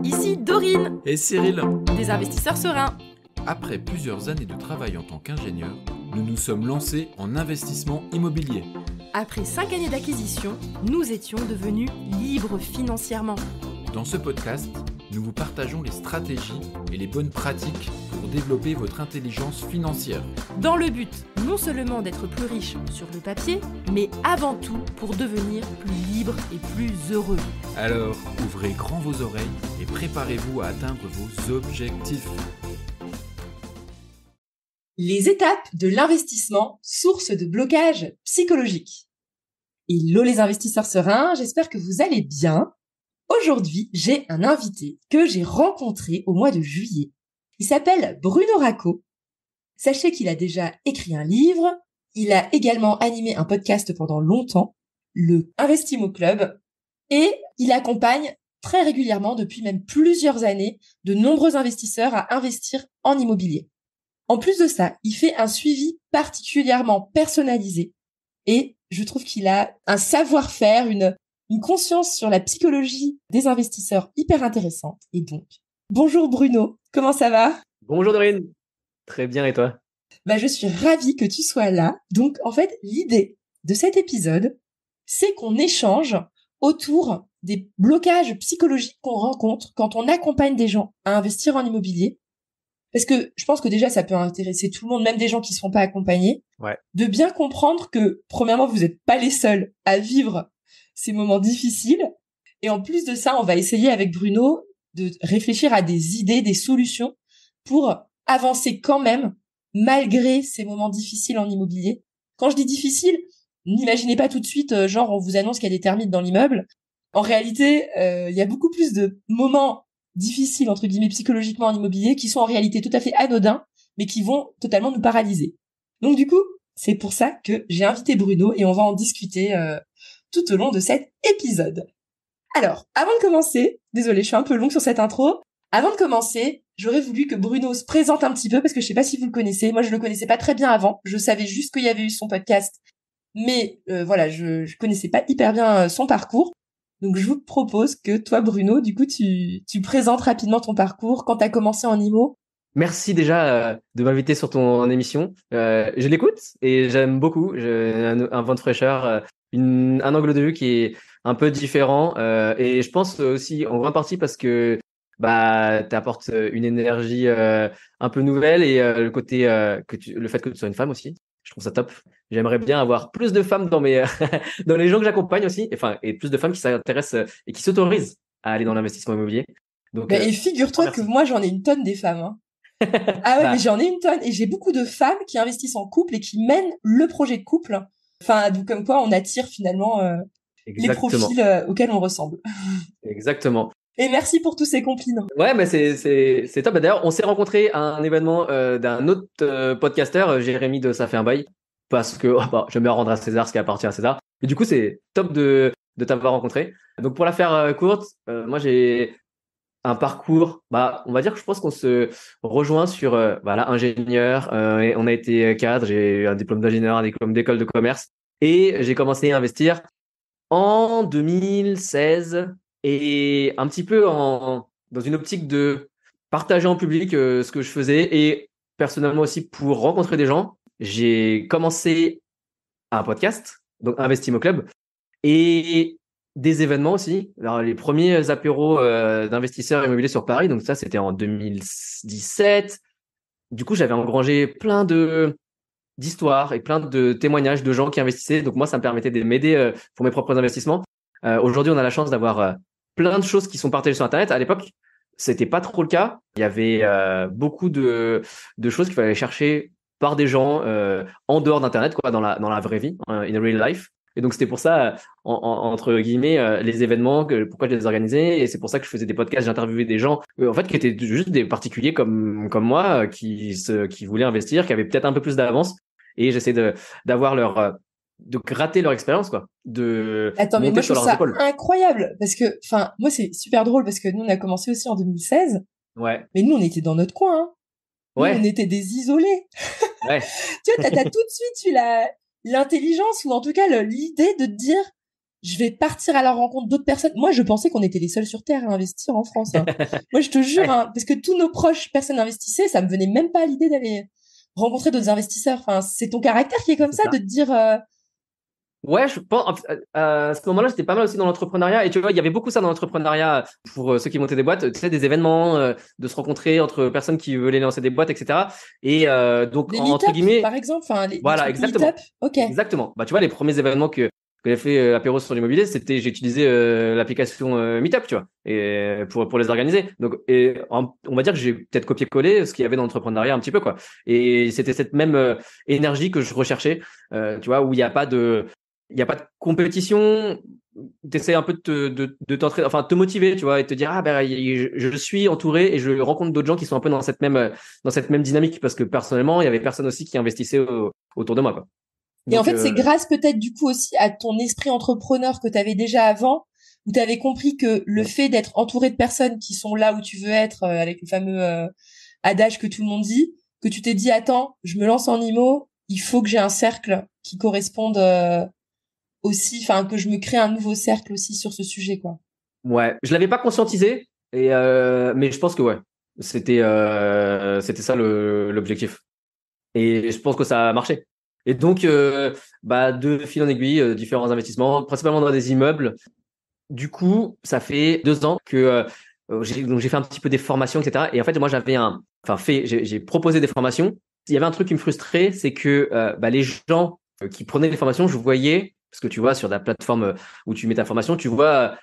ici Dorine, Et Cyril. des investisseurs sereins. Après plusieurs années de travail en tant qu'ingénieur, nous nous sommes lancés en investissement immobilier. Après 5 années d'acquisition, nous étions devenus libres financièrement. Dans ce podcast, nous vous partageons les stratégies et les bonnes pratiques pour développer votre intelligence financière. Dans le but non seulement d'être plus riche sur le papier, mais avant tout pour devenir plus libre et plus heureux. Alors, ouvrez grand vos oreilles et préparez-vous à atteindre vos objectifs. Les étapes de l'investissement, source de blocage psychologique. Hello les investisseurs sereins, j'espère que vous allez bien. Aujourd'hui, j'ai un invité que j'ai rencontré au mois de juillet. Il s'appelle Bruno Racco. Sachez qu'il a déjà écrit un livre, il a également animé un podcast pendant longtemps, le Investimo Club, et il accompagne très régulièrement, depuis même plusieurs années, de nombreux investisseurs à investir en immobilier. En plus de ça, il fait un suivi particulièrement personnalisé et je trouve qu'il a un savoir-faire, une conscience sur la psychologie des investisseurs hyper intéressante. Et donc, bonjour Bruno, comment ça va ? Bonjour Dorine, très bien et toi ? Je suis ravie que tu sois là. Donc en fait, l'idée de cet épisode, c'est qu'on échange autour des blocages psychologiques qu'on rencontre quand on accompagne des gens à investir en immobilier. Parce que je pense que déjà, ça peut intéresser tout le monde, même des gens qui ne se font pas accompagner, de bien comprendre que, premièrement, vous n'êtes pas les seuls à vivre ces moments difficiles. Et en plus de ça, on va essayer avec Bruno de réfléchir à des idées, des solutions pour avancer quand même, malgré ces moments difficiles en immobilier. Quand je dis difficile, n'imaginez pas tout de suite, genre, on vous annonce qu'il y a des termites dans l'immeuble. En réalité, il y a beaucoup plus de moments difficiles, entre guillemets, psychologiquement en immobilier, qui sont en réalité tout à fait anodins, mais qui vont totalement nous paralyser. Donc du coup, c'est pour ça que j'ai invité Bruno et on va en discuter tout au long de cet épisode. Alors, avant de commencer, désolée, je suis un peu longue sur cette intro, avant de commencer, j'aurais voulu que Bruno se présente un petit peu, parce que je sais pas si vous le connaissez, moi je le connaissais pas très bien avant, je savais juste qu'il y avait eu son podcast, mais voilà, je connaissais pas hyper bien son parcours. Donc, je vous propose que toi, Bruno, du coup, tu présentes rapidement ton parcours, quand tu as commencé en IMO. Merci déjà de m'inviter sur ton émission. Je l'écoute et j'aime beaucoup. J'ai un vent de fraîcheur, un angle de vue qui est un peu différent. Et je pense aussi en grande partie parce que t'apportes une énergie un peu nouvelle et le côté le fait que tu sois une femme aussi. Je trouve ça top. J'aimerais bien avoir plus de femmes dans mes dans les gens que j'accompagne aussi, et plus de femmes qui s'intéressent et qui s'autorisent à aller dans l'investissement immobilier. Donc, et figure-toi que moi j'en ai une tonne des femmes. Hein. Ah ouais, mais j'en ai une tonne et j'ai beaucoup de femmes qui investissent en couple et qui mènent le projet de couple. Enfin, donc comme quoi on attire finalement les profils auxquels on ressemble. Exactement. Et merci pour tous ces compliments. Ouais, mais c'est top. D'ailleurs, on s'est rencontrés à un événement d'un autre podcasteur, Jérémy de Ça fait un bail, parce que j'aime bien rendre à César ce qui appartient à César. Et du coup, c'est top de t'avoir rencontré. Donc, pour la faire courte, moi j'ai un parcours. On va dire que je pense qu'on se rejoint sur ingénieur. Et on a été cadre. J'ai eu un diplôme d'ingénieur, un diplôme d'école de commerce, et j'ai commencé à investir en 2016. Et un petit peu dans une optique de partager en public ce que je faisais et personnellement aussi pour rencontrer des gens, j'ai commencé un podcast, donc Investimo Club, et des événements aussi. Alors, les premiers apéros d'investisseurs immobiliers sur Paris, donc ça c'était en 2017. Du coup, j'avais engrangé plein d'histoires et plein de témoignages de gens qui investissaient. Donc moi, ça me permettait de m'aider pour mes propres investissements. Aujourd'hui, on a la chance d'avoir plein de choses qui sont partagées sur Internet. À l'époque, c'était pas trop le cas. Il y avait beaucoup de choses qu'il fallait chercher par des gens en dehors d'Internet, quoi, dans la vraie vie, in real life. Et donc, c'était pour ça, entre guillemets, les événements, pourquoi je les organisais. Et c'est pour ça que je faisais des podcasts, j'interviewais des gens, en fait, qui étaient juste des particuliers comme moi, qui voulaient investir, qui avaient peut-être un peu plus d'avance. Et j'essaie d'avoir de gratter leur expérience, quoi, Attends, mais moi, je sur trouve leurs ça épaules. incroyable parce que, enfin, moi, c'est super drôle parce que nous, on a commencé aussi en 2016. Ouais. Mais nous, on était dans notre coin, hein. Nous, Ouais. on était des isolés. Ouais. Tu vois, t'as tout de suite eu l'intelligence ou en tout cas l'idée de te dire, je vais partir à la rencontre d'autres personnes. Moi, je pensais qu'on était les seuls sur Terre à investir en France. Hein. Moi, je te jure, hein, parce que tous nos proches personnes investissaient, ça me venait même pas à l'idée d'aller rencontrer d'autres investisseurs. Enfin, c'est ton caractère qui est comme ça, de te dire... Ouais, je pense, à ce moment-là, j'étais pas mal aussi dans l'entrepreneuriat. Et tu vois, il y avait beaucoup ça dans l'entrepreneuriat pour ceux qui montaient des boîtes, tu sais, des événements, de se rencontrer entre personnes qui voulaient lancer des boîtes, etc. Et donc, les entre meet-up, guillemets, par exemple, enfin, les voilà, trucs exactement. meet-up. Ok. Exactement. Bah, tu vois, les premiers événements que j'ai fait apéro sur l'immobilier, j'ai utilisé l'application Meetup, tu vois, et pour les organiser. Donc, on va dire que j'ai peut-être copié-collé ce qu'il y avait dans l'entrepreneuriat un petit peu, quoi. Et c'était cette même énergie que je recherchais, tu vois, où il y a pas de compétition. T'essaies un peu de t'entraîner, enfin, de te motiver, tu vois, et te dire, ah, ben, je suis entouré et je rencontre d'autres gens qui sont un peu dans cette même dynamique, parce que personnellement, il y avait personne aussi qui investissait autour de moi, quoi. Et en Donc, fait, c'est grâce peut-être du coup aussi à ton esprit entrepreneur que tu avais déjà avant, où tu avais compris que le fait d'être entouré de personnes qui sont là où tu veux être, avec le fameux adage que tout le monde dit, que tu t'es dit, attends, je me lance en IMO, il faut que j'ai un cercle qui corresponde aussi, enfin que je me crée un nouveau cercle aussi sur ce sujet, quoi. ouais, je l'avais pas conscientisé, mais je pense que ouais, c'était ça l'objectif. Et je pense que ça a marché. Et donc, bah, de fil en aiguille, différents investissements, principalement dans des immeubles. Du coup, ça fait 2 ans que donc j'ai fait un petit peu des formations, etc. Et en fait, moi, j'ai proposé des formations. Il y avait un truc qui me frustrait, c'est que bah, les gens qui prenaient les formations, je voyais, parce que tu vois, sur la plateforme où tu mets ta formation, tu vois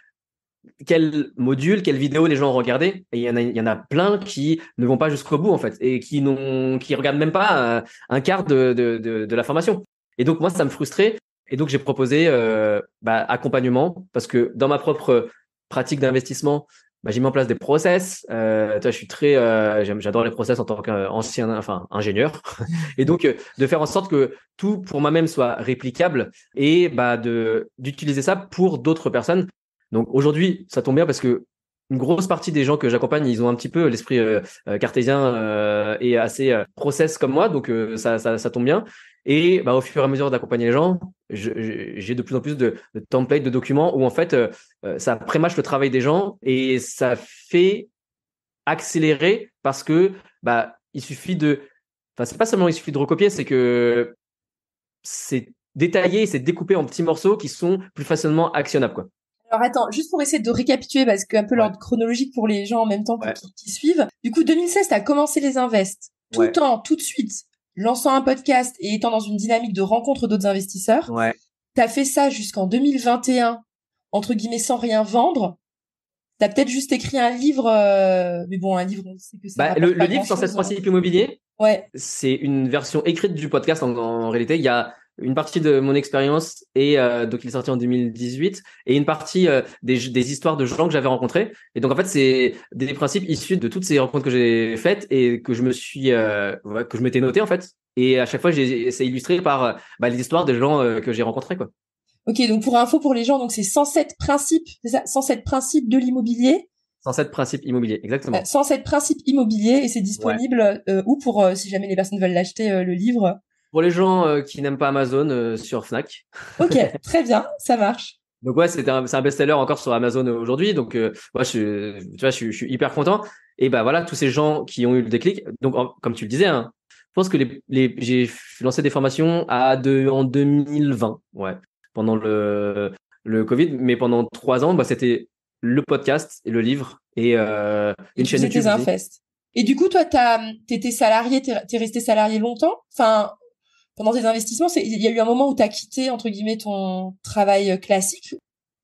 quel module, quelle vidéo les gens ont regardé. Et il y en a plein qui ne vont pas jusqu'au bout, en fait, et qui regardent même pas un quart de la formation. Et donc, moi, ça me frustrait. Et donc, j'ai proposé bah, accompagnement, parce que dans ma propre pratique d'investissement, bah, j'ai mis en place des process. Tu vois, je suis très, j'adore les process en tant qu'ancien, enfin, ingénieur. Et donc, de faire en sorte que tout pour moi-même soit réplicable et bah, d'utiliser ça pour d'autres personnes. Donc aujourd'hui, ça tombe bien parce que une grosse partie des gens que j'accompagne, ils ont un petit peu l'esprit cartésien et assez process comme moi, donc ça tombe bien. Et bah, au fur et à mesure d'accompagner les gens, j'ai de plus en plus de templates, de documents où en fait ça prémâche le travail des gens et ça fait accélérer parce que bah il suffit enfin c'est pas seulement il suffit de recopier, c'est que c'est détaillé, c'est découpé en petits morceaux qui sont plus facilement actionnables, quoi. Alors attends, juste pour essayer de récapituler, parce que un peu Ouais. l'ordre chronologique pour les gens en même temps Ouais. qui suivent. Du coup, 2016, t'as commencé les invests, Ouais. tout de suite, lançant un podcast et étant dans une dynamique de rencontre d'autres investisseurs. Ouais. T'as fait ça jusqu'en 2021, entre guillemets, sans rien vendre. T'as peut-être juste écrit un livre, mais bon, un livre, on sait que ça Bah, rapporte le pas livre sur grand-chose. 7 principes immobiliers, Ouais. c'est une version écrite du podcast en réalité. Il y a une partie de mon expérience et donc il est sorti en 2018 et une partie des histoires de gens que j'avais rencontrés. Et donc en fait, c'est des principes issus de toutes ces rencontres que j'ai faites et que je m'étais noté en fait. Et à chaque fois, c'est illustré par bah, les histoires des gens que j'ai rencontrés, quoi. Ok, donc pour info pour les gens, donc c'est 107 principes, c'est ça, 107 principes de l'immobilier. 107 principes immobiliers, exactement. 107 principes immobiliers et c'est Ouais. disponible ou pour si jamais les personnes veulent l'acheter le livre. Pour les gens qui n'aiment pas Amazon, sur Fnac. Ok, très bien, ça marche. Donc ouais, c'est un best-seller encore sur Amazon aujourd'hui. Donc moi, tu vois, je suis hyper content. Et bah voilà, tous ces gens qui ont eu le déclic. Donc comme tu le disais, hein, je pense que j'ai lancé des formations en 2020, ouais, pendant le Covid. Mais pendant 3 ans, bah c'était le podcast et le livre et Et une tu chaîne faisais YouTube tes aussi. infests. Et du coup, toi, t'étais salarié, t'es resté salarié longtemps. Enfin, pendant tes investissements, il y a eu un moment où t'as quitté entre guillemets ton travail classique.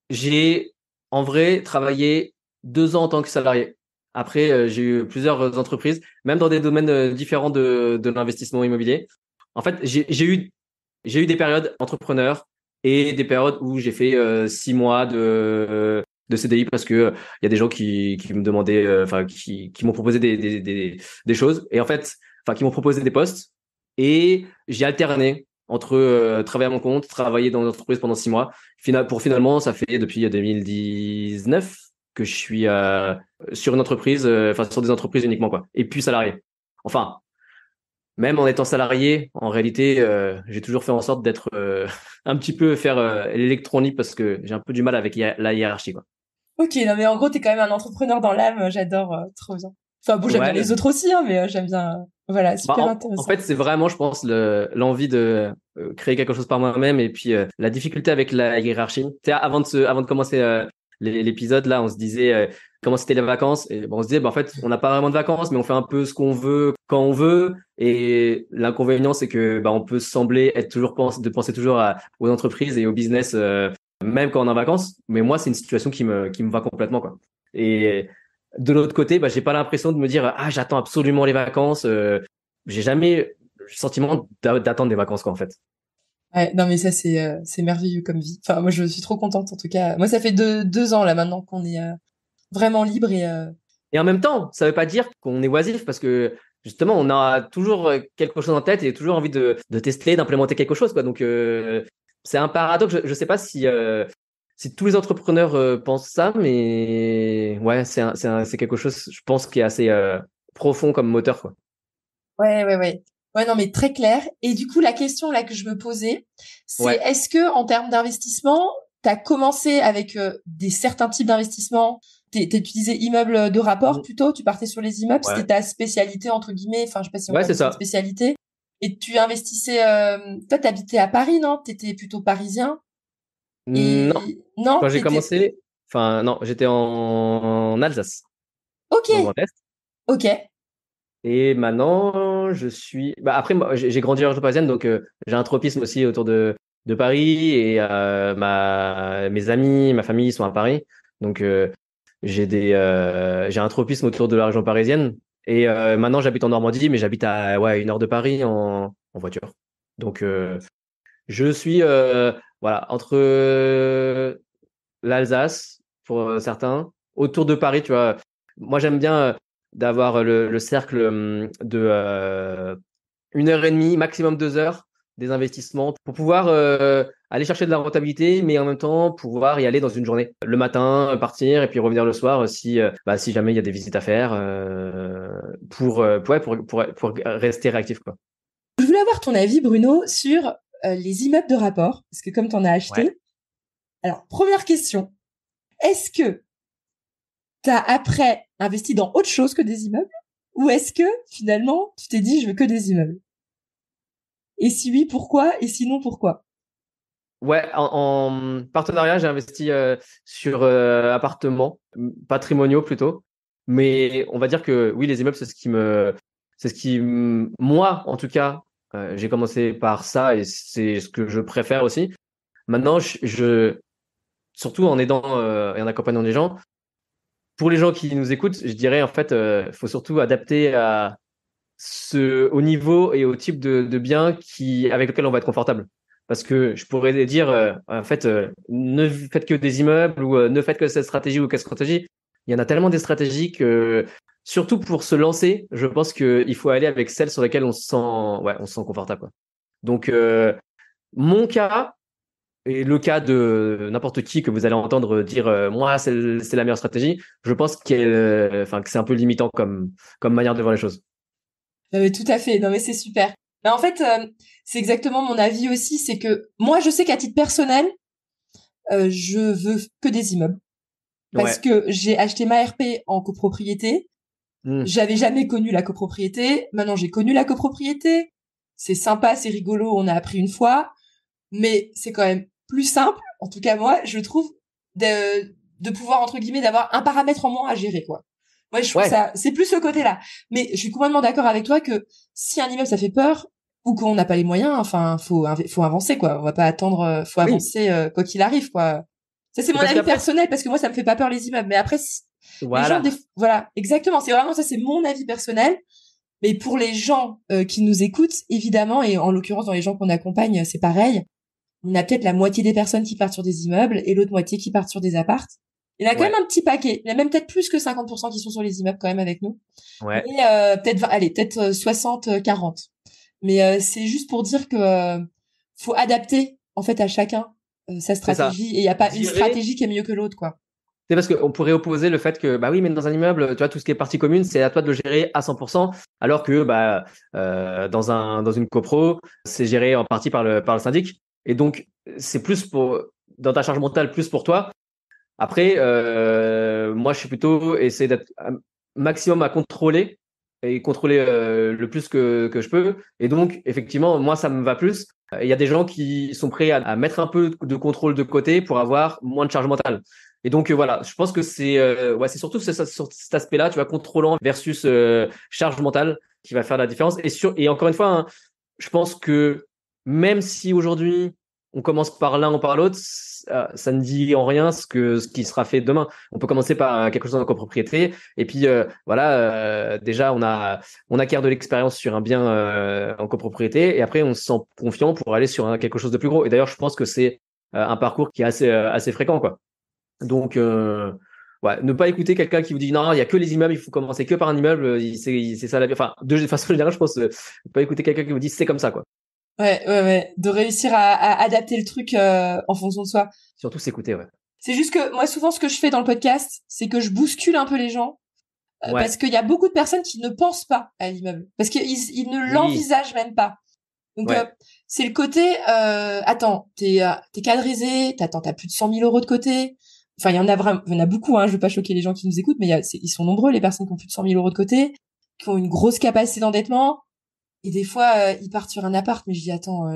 J'ai en vrai travaillé 2 ans en tant que salarié. Après, j'ai eu plusieurs entreprises, même dans des domaines différents de l'investissement immobilier. En fait, j'ai eu des périodes entrepreneurs et des périodes où j'ai fait 6 mois de CDI parce que il y a des gens qui me demandaient, enfin qui m'ont proposé des choses et en fait, enfin qui m'ont proposé des postes et j'ai alterné entre travailler à mon compte, travailler dans une entreprise pendant 6 mois. Pour finalement, ça fait depuis 2019 que je suis sur une entreprise, enfin sur des entreprises uniquement quoi, et puis salarié. Enfin, même en étant salarié, en réalité, j'ai toujours fait en sorte d'être un petit peu faire l'électronique parce que j'ai un peu du mal avec la hiérarchie, quoi. Ok, non mais en gros, t'es quand même un entrepreneur dans l'âme, j'adore, trop bien. Enfin bon, j'aime bien les Ouais. autres aussi, hein, mais j'aime bien, voilà, Bah, super en intéressant. fait, c'est vraiment, je pense, l'envie de créer quelque chose par moi-même et puis la difficulté avec la hiérarchie. Tu sais, avant de commencer l'épisode, là, on se disait comment c'était les vacances et bon, on se disait, bah, en fait, on n'a pas vraiment de vacances, mais on fait un peu ce qu'on veut quand on veut. Et l'inconvénient, c'est que bah, on peut sembler être toujours de penser toujours aux entreprises et au business, même quand on est en vacances. Mais moi, c'est une situation qui me va complètement, quoi. Et de l'autre côté, bah, j'ai pas l'impression de me dire ah j'attends absolument les vacances. J'ai jamais le sentiment d'attendre des vacances quoi en fait. Ouais, non mais ça c'est merveilleux comme vie. Enfin moi je suis trop contente en tout cas. Moi ça fait deux ans là maintenant qu'on est vraiment libre et Et en même temps, ça veut pas dire qu'on est oisif parce que justement on a toujours quelque chose en tête et toujours envie de tester, d'implémenter quelque chose quoi. Donc c'est un paradoxe. Je sais pas si tous les entrepreneurs pensent ça, mais ouais c'est quelque chose je pense qui est assez profond comme moteur quoi. ouais. Ouais non mais très clair. Et du coup la question là que je me posais, c'est Ouais. est-ce que en termes d'investissement, t'as commencé avec des certains types d'investissements. Tu disais immeubles de rapport Mm. plutôt, tu partais sur les immeubles, c'était Ouais. ta spécialité entre guillemets, enfin je sais pas si on peut Ouais c'est appeler ça une ça. spécialité. Et tu investissais, toi t'habitais à Paris, non? T'étais plutôt parisien. Non. Et non, Quand j'ai commencé, enfin non, j'étais en Alsace, ok, dans le Grand Est. ok, Et maintenant, je suis. Bah, après, moi, j'ai grandi en région parisienne, donc j'ai un tropisme aussi autour de Paris et mes amis, ma famille sont à Paris, donc j'ai un tropisme autour de la région parisienne. Et maintenant, j'habite en Normandie, mais j'habite à ouais 1 heure de Paris en voiture. Donc je suis voilà entre l'Alsace pour certains, autour de Paris, tu vois. Moi, j'aime bien d'avoir le cercle de 1 heure et demie, maximum 2 heures des investissements pour pouvoir aller chercher de la rentabilité, mais en même temps pouvoir y aller dans une journée. Le matin, partir et puis revenir le soir si jamais il y a des visites à faire ouais, pour rester réactif, quoi. je voulais avoir ton avis, Bruno, sur les immeubles de rapport, parce que comme tu en as Ouais. acheté. Alors, première question, est-ce que tu as après investi dans autre chose que des immeubles ou est-ce que finalement tu t'es dit je veux que des immeubles? Et si oui, pourquoi? Et sinon, pourquoi? Ouais, en partenariat, j'ai investi sur appartements patrimoniaux plutôt. Mais on va dire que oui, les immeubles, moi, en tout cas, j'ai commencé par ça et c'est ce que je préfère aussi. Maintenant, surtout en aidant et en accompagnant des gens, pour les gens qui nous écoutent, je dirais en fait, faut surtout adapter au niveau et au type de bien avec lequel on va être confortable. Parce que je pourrais dire, en fait, ne faites que des immeubles ou ne faites que cette stratégie ou quelle stratégie. Il y en a tellement des stratégies que, surtout pour se lancer, je pense qu'il faut aller avec celles sur lesquelles on se sent confortable, quoi. Donc, mon cas et le cas de n'importe qui que vous allez entendre dire, moi, c'est la meilleure stratégie, je pense que c'est un peu limitant comme manière de voir les choses. Tout à fait. Non, mais c'est super. Mais en fait, c'est exactement mon avis aussi. C'est que moi, je sais qu'à titre personnel, je veux que des immeubles parce Ouais. que j'ai acheté ma RP en copropriété. Hmm. J'avais jamais connu la copropriété. Maintenant, j'ai connu la copropriété. C'est sympa, c'est rigolo. On a appris une fois, mais c'est quand même plus simple. En tout cas, moi, je trouve de pouvoir entre guillemets d'avoir un paramètre en moins à gérer, quoi. Moi, je trouve Ouais. ça, c'est plus ce côté-là. Mais je suis complètement d'accord avec toi que si un immeuble ça fait peur ou qu'on n'a pas les moyens, enfin, faut avancer, quoi. On va pas attendre, faut Oui. avancer quoi qu'il arrive, quoi. Ça, c'est Et mon parce avis qu'après, personnel parce que moi, ça me fait pas peur les immeubles. Mais après, les gens, voilà. voilà, exactement. C'est vraiment ça, c'est mon avis personnel. Mais pour les gens qui nous écoutent, évidemment, et en l'occurrence dans les gens qu'on accompagne, c'est pareil. On a peut-être la moitié des personnes qui partent sur des immeubles et l'autre moitié qui partent sur des apparts. Il y en a quand même Ouais. un petit paquet. Il y en a même peut-être plus que 50% qui sont sur les immeubles quand même avec nous. Mais Ouais. peut-être, allez, peut-être 60-40. Mais c'est juste pour dire que faut adapter en fait à chacun sa C'est ça. stratégie et il n'y a Je pas une dirais, stratégie qui est mieux que l'autre, quoi. C'est parce qu'on pourrait opposer le fait que, bah oui, mais dans un immeuble, tu vois, tout ce qui est partie commune, c'est à toi de le gérer à 100%, alors que, dans une copro, c'est géré en partie par le syndic. Et donc, c'est plus dans ta charge mentale, plus pour toi. Après, moi, je suis plutôt essayer d'être un maximum à contrôler et contrôler le plus que je peux. Et donc, effectivement, moi, ça me va plus. Il y a des gens qui sont prêts à mettre un peu de contrôle de côté pour avoir moins de charge mentale. Et donc, voilà, je pense que c'est surtout sur cet aspect-là, tu vois, contrôlant versus charge mentale qui va faire la différence. Et encore une fois, hein, je pense que même si aujourd'hui, on commence par l'un ou par l'autre, ça ne dit en rien ce qui sera fait demain. On peut commencer par quelque chose en copropriété, et puis déjà on acquiert de l'expérience sur un bien en copropriété, et après on se sent confiant pour aller sur quelque chose de plus gros. Et d'ailleurs, je pense que c'est un parcours qui est assez fréquent, quoi. Donc ouais, ne pas écouter quelqu'un qui vous dit non, il y a que les immeubles, il faut commencer que par un immeuble, c'est ça la vie. Enfin, de façon générale, je pense, ne pas écouter quelqu'un qui vous dit c'est comme ça, quoi. Ouais. De réussir à adapter le truc en fonction de soi. Surtout s'écouter, ouais. C'est juste que moi, souvent, ce que je fais dans le podcast, c'est que je bouscule un peu les gens. Ouais. Parce qu'il y a beaucoup de personnes qui ne pensent pas à l'immeuble. Parce qu'ils ne l'envisagent même pas. Donc, Ouais. c'est le côté, attends, t'es cadrésé, t'as plus de 100 000 euros de côté. Enfin, il y en a beaucoup, hein, je veux pas choquer les gens qui nous écoutent, mais ils sont nombreux, les personnes qui ont plus de 100 000 euros de côté, qui ont une grosse capacité d'endettement. Et des fois, ils partent sur un appart, mais je dis, attends,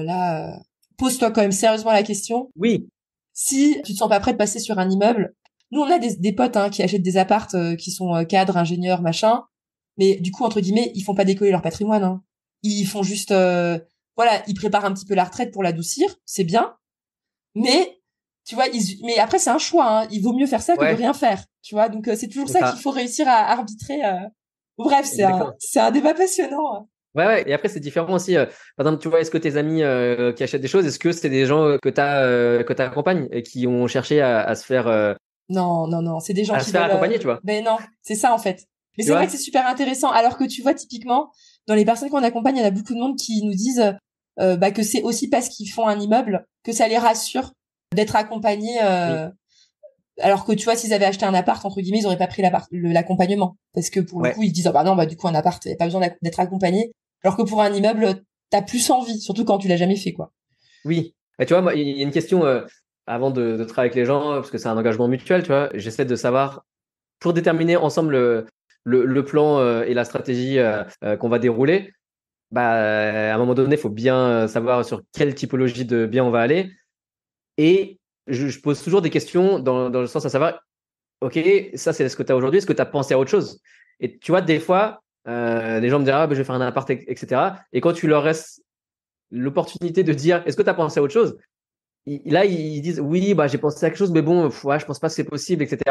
pose-toi quand même sérieusement la question. Oui. Si tu te sens pas prêt de passer sur un immeuble, nous, on a des potes, hein, qui achètent des apparts, qui sont cadres, ingénieurs, machin. Mais du coup, entre guillemets, ils font pas décoller leur patrimoine, hein. Ils font juste, voilà, ils préparent un petit peu la retraite pour l'adoucir, c'est bien. Mais, tu vois, mais après, c'est un choix, hein. Il vaut mieux faire ça que de rien faire, tu vois. Donc, c'est toujours ça qu'il faut réussir à arbitrer. Bref, c'est un débat passionnant. Ouais. Et après, c'est différent aussi. Par exemple, tu vois, est-ce que tes amis qui achètent des choses, est-ce que c'est des gens que tu accompagnes et qui ont cherché à se faire Non, c'est des gens qui se faire accompagner, tu vois. Ben non, c'est ça en fait. Mais c'est vrai que c'est super intéressant. Alors que tu vois, typiquement, dans les personnes qu'on accompagne, il y en a beaucoup de monde qui nous disent que c'est aussi parce qu'ils font un immeuble que ça les rassure d'être accompagnés. Alors que tu vois, s'ils avaient acheté un appart, entre guillemets, ils auraient pas pris l'accompagnement. Parce que pour le coup, ils disent, du coup, un appart, il n'y a pas besoin d'être accompagné. Alors que pour un immeuble, t'as plus envie, surtout quand tu l'as jamais fait, quoi. Oui. Et tu vois, moi, il y a une question, avant de travailler avec les gens, parce que c'est un engagement mutuel, tu vois, j'essaie de savoir, pour déterminer ensemble le plan et la stratégie qu'on va dérouler, à un moment donné, il faut bien savoir sur quelle typologie de bien on va aller. Et je pose toujours des questions dans le sens à savoir, ok, ça c'est ce que tu as aujourd'hui, est-ce que tu as pensé à autre chose? Et tu vois, des fois, les gens me diront, je vais faire un appart, etc. Et quand tu leur restes l'opportunité de dire, est-ce que tu as pensé à autre chose? Là, ils disent, oui, j'ai pensé à quelque chose, mais bon, je pense pas que c'est possible, etc.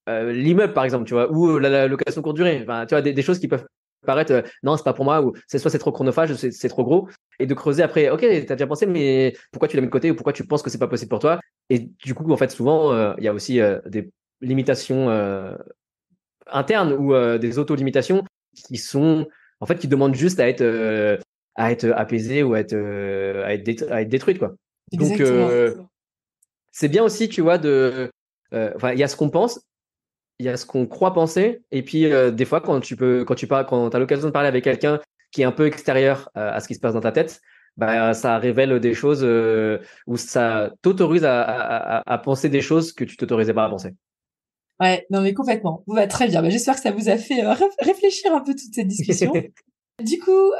L'immeuble, par exemple, tu vois, ou la location courte durée, tu vois, des choses qui peuvent paraître, non, c'est pas pour moi, ou soit c'est trop chronophage, c'est trop gros, et de creuser après, ok, t'as déjà pensé, mais pourquoi tu l'as mis de côté, ou pourquoi tu penses que c'est pas possible pour toi? Et du coup, en fait, souvent, il y a aussi des limitations internes ou des auto-limitations qui sont, en fait, qui demandent juste à être apaisées ou à être détruites, quoi. Exactement. Donc, c'est bien aussi, tu vois, il y a ce qu'on pense, il y a ce qu'on croit penser, et puis des fois, quand tu as l'occasion de parler avec quelqu'un qui est un peu extérieur à ce qui se passe dans ta tête, ça révèle des choses où ça t'autorise à penser des choses que tu t'autorisais pas à penser. Ouais, non mais complètement. Très bien. J'espère que ça vous a fait réfléchir un peu toute cette discussion. Du coup,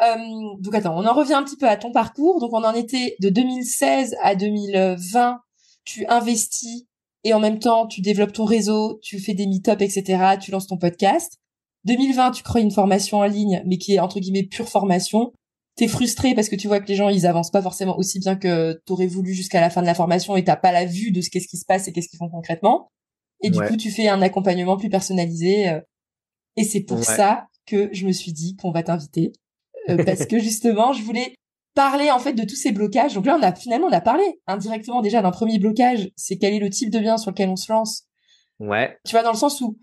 donc attends, on en revient un petit peu à ton parcours. Donc on en était de 2016 à 2020. Tu investis et en même temps tu développes ton réseau, tu fais des meet-up, etc. Tu lances ton podcast. 2020, tu crées une formation en ligne, mais qui est entre guillemets pure formation. T'es frustré parce que tu vois que les gens ils avancent pas forcément aussi bien que t'aurais voulu jusqu'à la fin de la formation et t'as pas la vue de qu'est-ce qui se passe et qu'est-ce qu'ils font concrètement. Et du coup, tu fais un accompagnement plus personnalisé. Et c'est pour ça que je me suis dit qu'on va t'inviter. Parce que justement, je voulais parler en fait de tous ces blocages. Donc là, on a parlé indirectement déjà d'un premier blocage. C'est quel est le type de bien sur lequel on se lance. Ouais. Tu vois, dans le sens où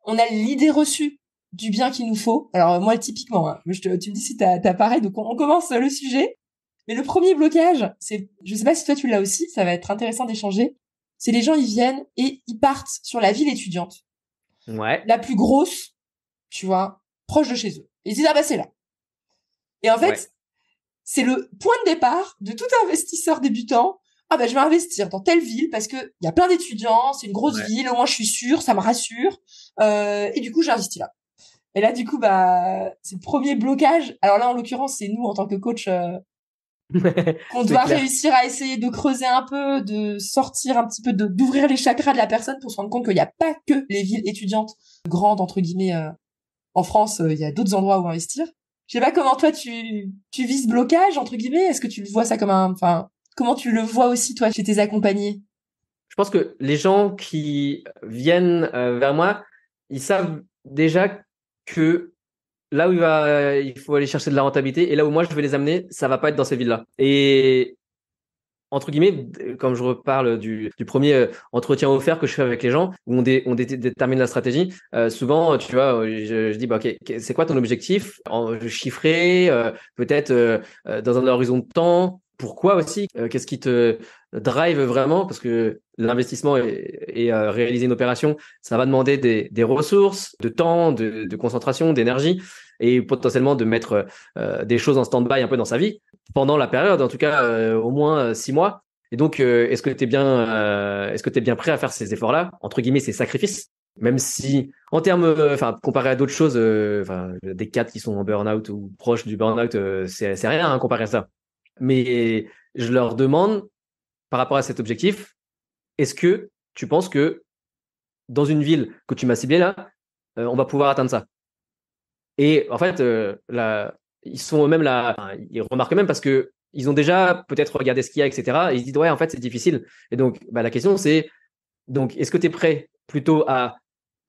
on a l'idée reçue du bien qu'il nous faut. Alors moi, typiquement, hein, tu me dis si t'as pareil. Donc on commence le sujet. Mais le premier blocage, je sais pas si toi tu l'as aussi, ça va être intéressant d'échanger. c'est les gens, ils viennent et ils partent sur la ville étudiante, Ouais. la plus grosse, tu vois, proche de chez eux. Et ils disent, ah bah c'est là. Et en fait, Ouais. c'est le point de départ de tout investisseur débutant. Ah bah je vais investir dans telle ville parce que il y a plein d'étudiants, c'est une grosse Ouais. ville, au moins je suis sûre, ça me rassure. Et du coup, j'ai investi là. Et là, du coup, bah, c'est le premier blocage. Alors là, en l'occurrence, c'est nous, en tant que coach, qu'on C'est doit clair. réussir à essayer de creuser un peu, de sortir un petit peu, d'ouvrir les chakras de la personne pour se rendre compte qu'il n'y a pas que les villes étudiantes grandes, entre guillemets, en France, il y a d'autres endroits où investir. Je sais pas comment toi, tu vis ce blocage, entre guillemets. Est-ce que tu le vois ça comme enfin, comment tu le vois aussi, toi, chez tes accompagnés? Je pense que les gens qui viennent vers moi, ils savent déjà que là où il faut aller chercher de la rentabilité et là où moi je vais les amener, ça va pas être dans ces villes-là. Et entre guillemets, comme je reparle du premier entretien offert que je fais avec les gens, où on détermine la stratégie, souvent, tu vois, je dis, bah, ok, c'est quoi ton objectif chiffré, peut-être dans un horizon de temps, pourquoi aussi, qu'est-ce qui te drive vraiment, parce que l'investissement et réaliser une opération, ça va demander des ressources, de temps, de concentration, d'énergie, et potentiellement de mettre des choses en stand-by un peu dans sa vie pendant la période, en tout cas au moins 6 mois. Et donc, est-ce que tu es bien prêt à faire ces efforts-là, entre guillemets, ces sacrifices, même si en termes, enfin, comparé à d'autres choses, des cadres qui sont en burn-out ou proches du burn-out, c'est rien hein, comparé à ça. Mais je leur demande, par rapport à cet objectif, est-ce que tu penses que dans une ville que tu m'as ciblée là, on va pouvoir atteindre ça? Et en fait, ils sont eux-mêmes là, enfin, ils remarquent même parce que ils ont déjà peut-être regardé ce qu'il y a, etc. Et ils se disent ouais, en fait, c'est difficile. Et donc, bah, la question c'est donc, est-ce que tu es prêt plutôt à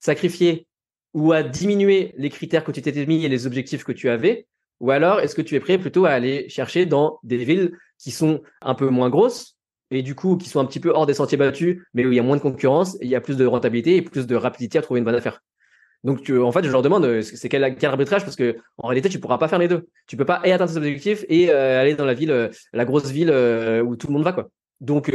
sacrifier ou à diminuer les critères que tu t'étais mis et les objectifs que tu avais, ou alors est-ce que tu es prêt plutôt à aller chercher dans des villes qui sont un peu moins grosses et du coup qui sont un petit peu hors des sentiers battus, mais où il y a moins de concurrence et il y a plus de rentabilité et plus de rapidité à trouver une bonne affaire. Donc, en fait, je leur demande, c'est quel arbitrage parce que en réalité, tu pourras pas faire les deux. Tu peux pas et atteindre tes objectifs et aller dans la ville, la grosse ville où tout le monde va, quoi. Donc,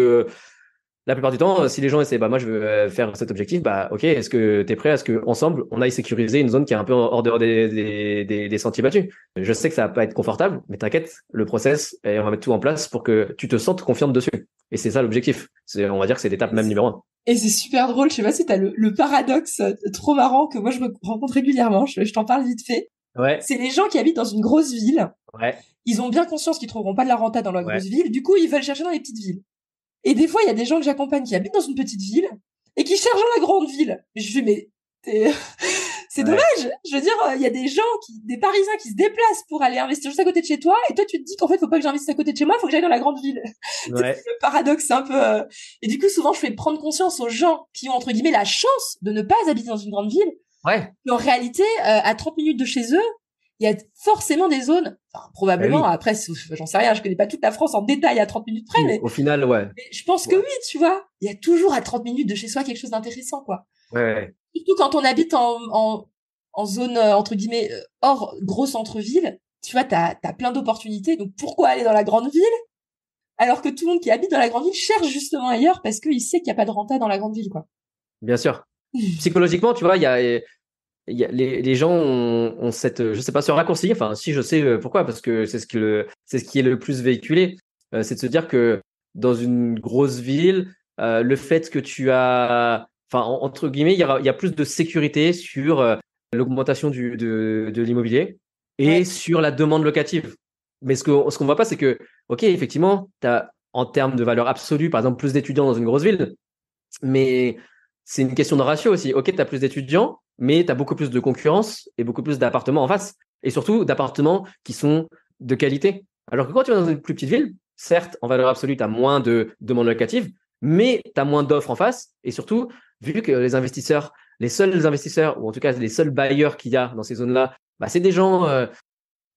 la plupart du temps, si les gens essaient, bah moi je veux faire cet objectif, bah ok, est-ce que tu es prêt à ce que ensemble on aille sécuriser une zone qui est un peu hors dehors des sentiers battus? Je sais que ça va pas être confortable, mais t'inquiète, le process et on va mettre tout en place pour que tu te sentes confiante dessus. Et c'est ça l'objectif. On va dire que c'est l'étape même numéro 1. Et c'est super drôle. Je sais pas si t'as le paradoxe trop marrant que moi je rencontre régulièrement. Je t'en parle vite fait. Ouais, C'est les gens qui habitent dans une grosse ville. ouais, Ils ont bien conscience qu'ils trouveront pas de la renta dans la ouais, grosse ville. Du coup, ils veulent chercher dans les petites villes. Et des fois, il y a des gens que j'accompagne qui habitent dans une petite ville et qui cherchent dans la grande ville. Et je fais, mais c'est ouais, dommage. Je veux dire, il y a des gens des Parisiens qui se déplacent pour aller investir juste à côté de chez toi. Et toi, tu te dis qu'en fait, faut pas que j'investisse à côté de chez moi, faut que j'aille dans la grande ville. ouais. Le paradoxe, c'est un peu, Et du coup, souvent, je fais prendre conscience aux gens qui ont, entre guillemets, la chance de ne pas habiter dans une grande ville. Ouais. Et en réalité, à 30 minutes de chez eux, il y a forcément des zones, enfin, probablement, Bah oui. après, j'en sais rien, je connais pas toute la France en détail à 30 minutes près, Oui, mais au final, ouais. je pense que Ouais, oui, tu vois. Il y a toujours à 30 minutes de chez soi quelque chose d'intéressant, quoi. ouais, ouais. Surtout quand on habite en zone, entre guillemets, hors gros centre-ville. Tu vois, t'as plein d'opportunités. Donc, pourquoi aller dans la grande ville? Alors que tout le monde qui habite dans la grande ville cherche justement ailleurs parce qu'il sait qu'il n'y a pas de renta dans la grande ville, quoi. Bien sûr. Psychologiquement, tu vois, les gens ont cette, je sais pas, ce raccourci. Enfin, si je sais pourquoi, parce que c'est ce qui est le plus véhiculé, c'est de se dire que dans une grosse ville, le fait que tu as, enfin, entre guillemets, il y a plus de sécurité sur l'augmentation de l'immobilier et Ouais, sur la demande locative. Mais ce qu'on voit pas, c'est que, ok, effectivement, tu as en termes de valeur absolue, par exemple, plus d'étudiants dans une grosse ville, mais c'est une question de ratio aussi. Ok, tu as plus d'étudiants, mais tu as beaucoup plus de concurrence et beaucoup plus d'appartements en face. Et surtout d'appartements qui sont de qualité. Alors que quand tu vas dans une plus petite ville, certes, en valeur absolue, tu as moins de demandes locatives, mais tu as moins d'offres en face. Et surtout, vu que les seuls investisseurs, ou en tout cas les seuls bailleurs qu'il y a dans ces zones-là, bah, c'est des gens,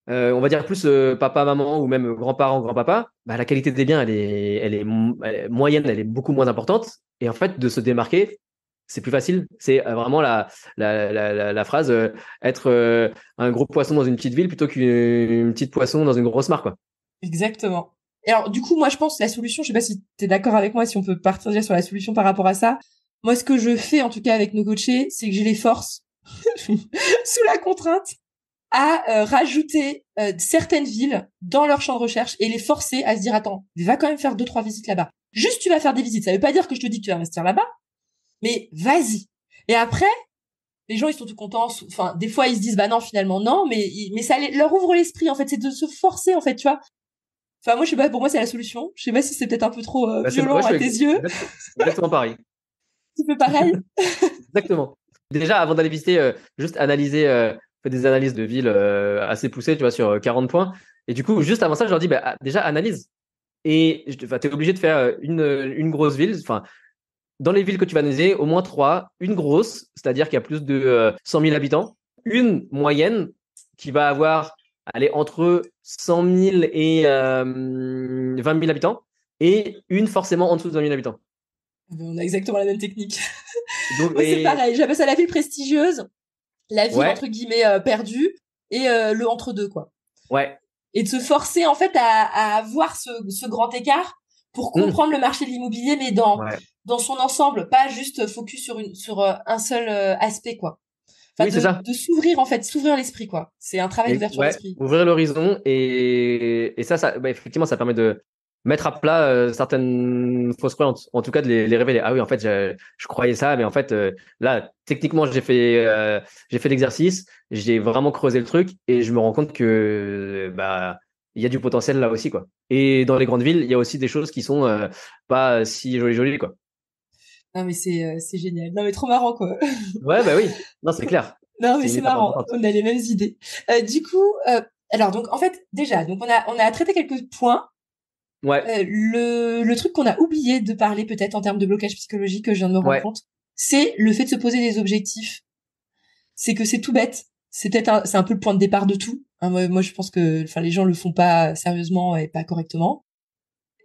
on va dire plus papa, maman ou même grands-parents, grand-papa, bah, la qualité des biens, elle est moyenne, elle est beaucoup moins importante. Et en fait, de se démarquer, c'est plus facile. C'est vraiment la phrase être un gros poisson dans une petite ville plutôt qu'une petite poisson dans une grosse mare, quoi. exactement. Et alors, du coup, moi, je pense que la solution, je sais pas si t'es d'accord avec moi, si on peut partager sur la solution par rapport à ça. Moi, ce que je fais, en tout cas, avec nos coachés, c'est que je les force, sous la contrainte, à rajouter certaines villes dans leur champ de recherche et les forcer à se dire, attends, va quand même faire 2-3 visites là-bas. Juste, tu vas faire des visites. Ça veut pas dire que je te dis que tu vas investir là-bas, mais vas-y. Et après, les gens, ils sont tout contents. Enfin, des fois, ils se disent, bah non, finalement, non, mais ça leur ouvre l'esprit, en fait. C'est de se forcer, en fait, tu vois. Enfin, moi, je sais pas, pour moi, c'est la solution. Je sais pas si c'est peut-être un peu trop violent à tes yeux. Exactement pareil. Tu fais pareil? Exactement. Déjà, avant d'aller visiter, juste analyser, fais des analyses de villes assez poussées, tu vois, sur 40 points. Et du coup, juste avant ça, je leur dis, bah, déjà, analyse. Et t'es obligé de faire une grosse ville. Enfin, dans les villes que tu vas analyser, au moins 3. Une grosse, c'est-à-dire qu'il y a plus de 100 000 habitants. Une moyenne qui va avoir, aller entre 100 000 et 20 000 habitants. Et une forcément en dessous de 20 000 habitants. On a exactement la même technique. Donc, moi, c'est pareil. J'appelle ça la ville prestigieuse, la ville entre guillemets perdue et le entre-deux, quoi. Ouais. Et de se forcer en fait à avoir ce grand écart pour comprendre le marché de l'immobilier, mais dans son ensemble, pas juste focus sur un seul aspect, quoi. Enfin, c'est ça. De s'ouvrir, en fait, s'ouvrir l'esprit, quoi. C'est un travail d'ouverture d'esprit. Ouvrir l'horizon et ça effectivement, ça permet de mettre à plat certaines fausses croyances, en tout cas de les révéler. Ah oui, en fait, je croyais ça, mais en fait, là, techniquement, j'ai fait l'exercice, j'ai vraiment creusé le truc et je me rends compte que bah il y a du potentiel là aussi, quoi. Et dans les grandes villes, il y a aussi des choses qui sont pas si jolies, quoi. Non, mais c'est génial. Non, mais trop marrant, quoi. Ouais, bah oui. Non, c'est clair. Non, mais c'est marrant. On a les mêmes idées. Du coup, alors, donc, en fait, déjà, donc, on a traité quelques points. Ouais. Le truc qu'on a oublié de parler, peut-être, en termes de blocage psychologique, que je viens de me rendre compte, c'est le fait de se poser des objectifs. C'est que c'est tout bête. C'est un peu le point de départ de tout. Hein, moi, je pense que, enfin, les gens le font pas sérieusement et pas correctement.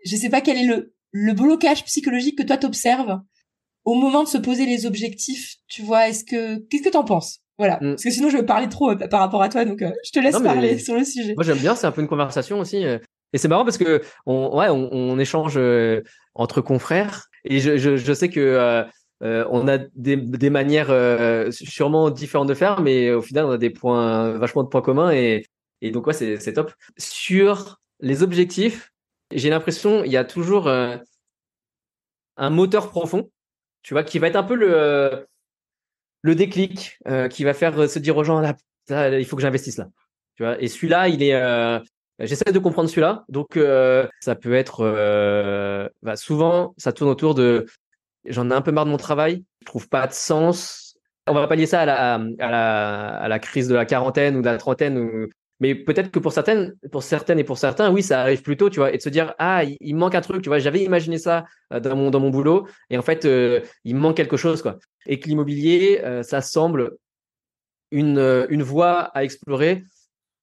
Je sais pas quel est le blocage psychologique que toi t'observes au moment de se poser les objectifs, tu vois. Qu'est-ce que t'en penses? Voilà. Parce que sinon, je vais parler trop par rapport à toi, donc je te laisse parler sur le sujet. Moi, j'aime bien, c'est un peu une conversation aussi. Et c'est marrant parce que on échange entre confrères. Et je sais que on a des manières sûrement différentes de faire, mais au final, on a des points, vachement de points communs. Et donc, ouais, c'est top. Sur les objectifs, j'ai l'impression il y a toujours un moteur profond, tu vois, qui va être un peu le déclic qui va faire se dire aux gens, là, il faut que j'investisse là. Tu vois, et celui-là, il est j'essaie de comprendre celui-là. Donc ça peut être souvent ça tourne autour de j'en ai un peu marre de mon travail, je trouve pas de sens. On va pas lier ça à la crise de la quarantaine ou de la trentaine mais peut-être que pour certaines et pour certains, oui, ça arrive plus tôt, tu vois, et de se dire ah, il manque un truc, tu vois, j'avais imaginé ça dans mon boulot et en fait il me manque quelque chose, quoi. Et que l'immobilier ça semble une voie à explorer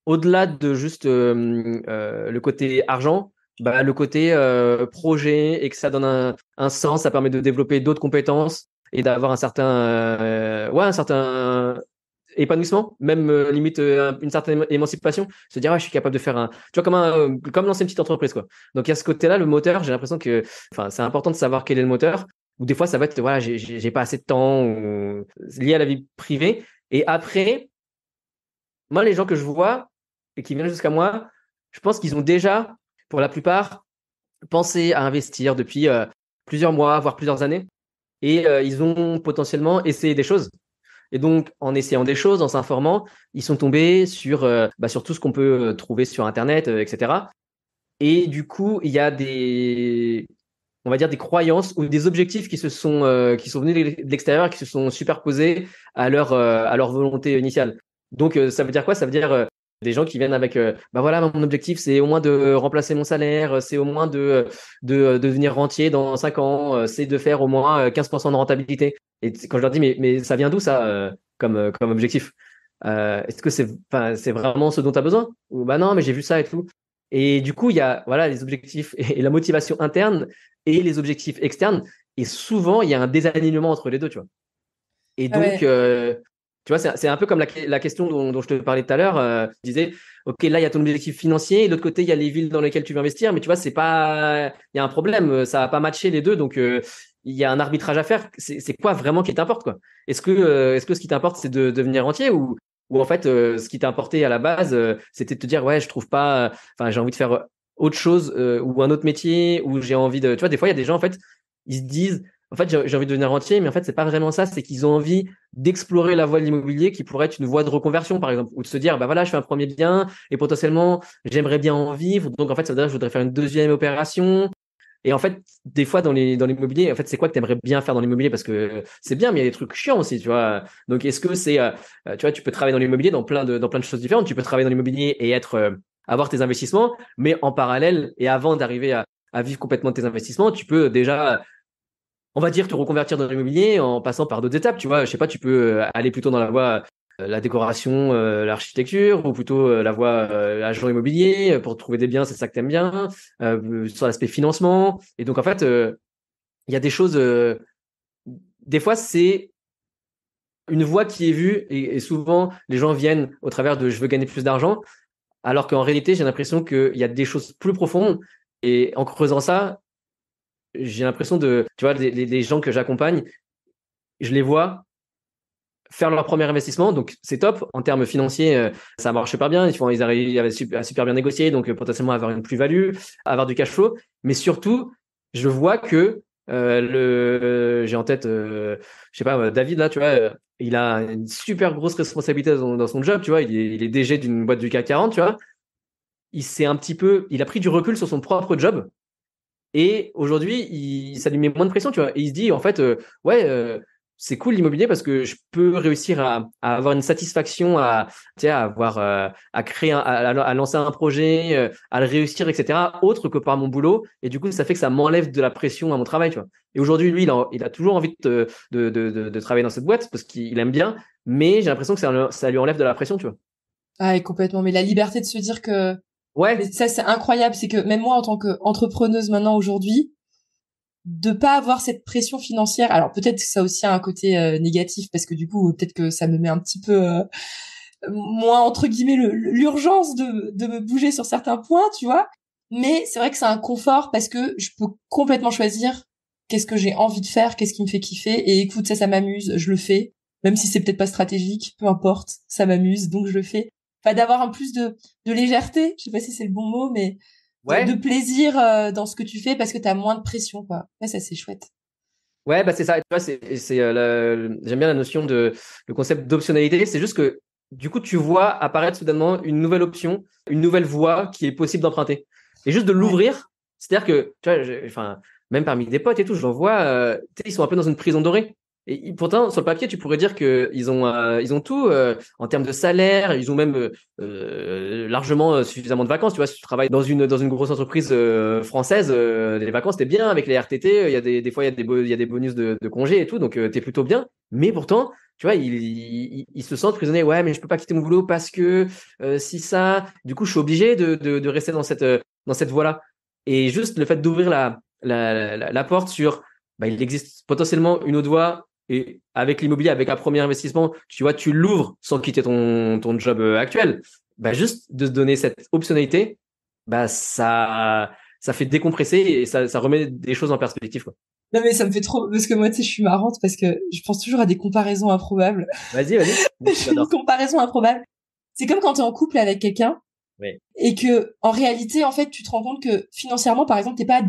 au-delà de juste le côté argent, bah, le côté projet et que ça donne un sens, ça permet de développer d'autres compétences et d'avoir un certain épanouissement, même limite une certaine émancipation, se dire je suis capable de faire tu vois, comme lancer une petite entreprise, quoi. Donc il y a ce côté-là, le moteur, j'ai l'impression que c'est important de savoir quel est le moteur, ou des fois ça va être voilà, j'ai pas assez de temps ou lié à la vie privée. Et après, moi les gens que je vois et qui viennent jusqu'à moi, je pense qu'ils ont déjà, pour la plupart, pensé à investir depuis plusieurs mois, voire plusieurs années, et ils ont potentiellement essayé des choses. Et donc, en essayant des choses, en s'informant, ils sont tombés sur tout ce qu'on peut trouver sur Internet, etc. Et du coup, il y a on va dire des croyances ou des objectifs qui sont venus de l'extérieur, qui se sont superposés à leur volonté initiale. Donc, ça veut dire quoi? Ça veut dire des gens qui viennent avec voilà, mon objectif c'est au moins de remplacer mon salaire, c'est au moins de devenir rentier dans 5 ans, c'est de faire au moins 15% de rentabilité. Et quand je leur dis mais ça vient d'où ça comme objectif, est-ce que c'est vraiment ce dont tu as besoin, ou bah non mais j'ai vu ça et tout. Et du coup il y a voilà les objectifs et la motivation interne et les objectifs externes, et souvent il y a un désalignement entre les deux, tu vois. Et donc Tu vois, c'est un peu comme la question dont je te parlais tout à l'heure. Je disais, OK, là, il y a ton objectif financier. Et de l'autre côté, il y a les villes dans lesquelles tu veux investir. Mais tu vois, c'est pas, il y a un problème. Ça va pas matcher les deux. Donc, il y a un arbitrage à faire. C'est quoi vraiment qui t'importe, quoi? Est-ce que ce qui t'importe, c'est de devenir rentier ou en fait, ce qui t'a importé à la base, c'était de te dire, ouais, je trouve pas, enfin, j'ai envie de faire autre chose, ou un autre métier, ou j'ai envie de, tu vois, des fois, il y a des gens, en fait, ils se disent, en fait, j'ai envie de devenir rentier, mais en fait, c'est pas vraiment ça. C'est qu'ils ont envie d'explorer la voie de l'immobilier qui pourrait être une voie de reconversion, par exemple, ou de se dire, bah voilà, je fais un premier bien et potentiellement, j'aimerais bien en vivre. Donc, en fait, ça veut dire que je voudrais faire une deuxième opération. Et en fait, des fois, dans l'immobilier, en fait, c'est quoi que tu aimerais bien faire dans l'immobilier? Parce que c'est bien, mais il y a des trucs chiants aussi, tu vois. Donc, est-ce que c'est, tu vois, tu peux travailler dans l'immobilier dans plein de choses différentes. Tu peux travailler dans l'immobilier et avoir tes investissements, mais en parallèle et avant d'arriver à vivre complètement de tes investissements, tu peux déjà, on va dire, te reconvertir dans l'immobilier en passant par d'autres étapes. Tu vois, je sais pas, tu peux aller plutôt dans la voie la décoration, l'architecture, ou plutôt la voie agent immobilier pour trouver des biens, c'est ça que t'aimes bien, sur l'aspect financement. Et donc en fait, il y a des choses. Des fois, c'est une voie qui est vue et souvent les gens viennent au travers de je veux gagner plus d'argent, alors qu'en réalité, j'ai l'impression qu'il y a des choses plus profondes. Et en creusant ça, j'ai l'impression tu vois, les gens que j'accompagne, je les vois faire leur premier investissement, donc c'est top en termes financiers, ça marche super bien, ils arrivent à super bien négocier, donc potentiellement avoir une plus-value, avoir du cash flow, mais surtout je vois que j'ai en tête, je sais pas, David là, tu vois, il a une super grosse responsabilité dans son job, tu vois, il est DG d'une boîte du CAC 40, tu vois, il a pris du recul sur son propre job et aujourd'hui ça lui met moins de pression, tu vois, et il se dit en fait ouais, c'est cool l'immobilier parce que je peux réussir à avoir une satisfaction, tu sais, à avoir, à créer, à lancer un projet, à le réussir, etc. Autre que par mon boulot. Et du coup, ça fait que ça m'enlève de la pression à mon travail, tu vois. Et aujourd'hui, lui, il a toujours envie de travailler dans cette boîte parce qu'il aime bien, mais j'ai l'impression que ça lui enlève de la pression, tu vois. Ah, et complètement. Mais la liberté de se dire que, Ouais. mais ça, c'est incroyable. C'est que même moi, en tant qu'entrepreneuse maintenant aujourd'hui, de pas avoir cette pression financière. Alors peut-être que ça aussi a un côté négatif parce que du coup, peut-être que ça me met un petit peu moins entre guillemets l'urgence de me bouger sur certains points, tu vois. Mais c'est vrai que c'est un confort parce que je peux complètement choisir qu'est-ce que j'ai envie de faire, qu'est-ce qui me fait kiffer. Et écoute, ça m'amuse, je le fais. Même si c'est peut-être pas stratégique, peu importe, ça m'amuse, donc je le fais. Enfin, d'avoir un plus de légèreté, je sais pas si c'est le bon mot, mais de Ouais. plaisir dans ce que tu fais parce que t'as moins de pression, quoi. Ouais, ça c'est chouette. Ouais, bah c'est ça. Tu vois, j'aime bien la notion le concept d'optionnalité. C'est juste que du coup, tu vois apparaître soudainement une nouvelle option, une nouvelle voie qui est possible d'emprunter. Et juste de Ouais. l'ouvrir, c'est-à-dire que, tu vois, enfin, même parmi des potes et tout, j'en vois, tu sais, ils sont un peu dans une prison dorée. Et pourtant, sur le papier, tu pourrais dire que ils ont tout en termes de salaire. Ils ont même largement suffisamment de vacances. Tu vois, si tu travailles dans une grosse entreprise française, les vacances t'es bien avec les RTT. Il y a des fois il y a des bonus de congés et tout, donc t'es plutôt bien. Mais pourtant, tu vois, ils se sentent prisonniers. Ouais, mais je peux pas quitter mon boulot parce que si ça, du coup, je suis obligé de rester dans cette voie-là. Et juste le fait d'ouvrir la porte sur, bah, il existe potentiellement une autre voie. Et avec l'immobilier, avec un premier investissement, tu vois, tu l'ouvres sans quitter ton job actuel. Bah, juste de se donner cette optionnalité, bah, ça fait décompresser et ça remet des choses en perspective, quoi. Non mais ça me fait trop parce que moi tu sais je suis marrante parce que je pense toujours à des comparaisons improbables. Vas-y. Une J'adore. comparaison improbable. C'est comme quand tu es en couple avec quelqu'un Oui. et que en réalité en fait tu te rends compte que financièrement par exemple t'es pas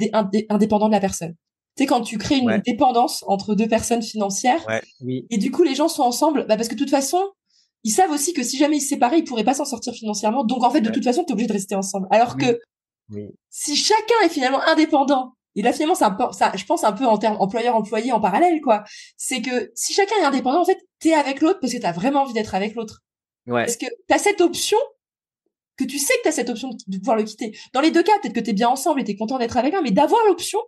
indépendant de la personne. Tu sais quand tu crées une Ouais. dépendance entre deux personnes financières Ouais. Oui. et du coup les gens sont ensemble bah parce que de toute façon ils savent aussi que si jamais ils se séparaient ils pourraient pas s'en sortir financièrement donc en fait de Ouais. toute façon t'es obligé de rester ensemble. Alors Oui. que Oui. si chacun est finalement indépendant, et là finalement ça, je pense un peu en termes employeur-employé en parallèle quoi, c'est que si chacun est indépendant en fait t'es avec l'autre parce que t'as vraiment envie d'être avec l'autre, parce Ouais. que t'as cette option, que tu sais que t'as cette option de pouvoir le quitter. Dans les deux cas peut-être que t'es bien ensemble et t'es content d'être avec un, mais d'avoir l'option,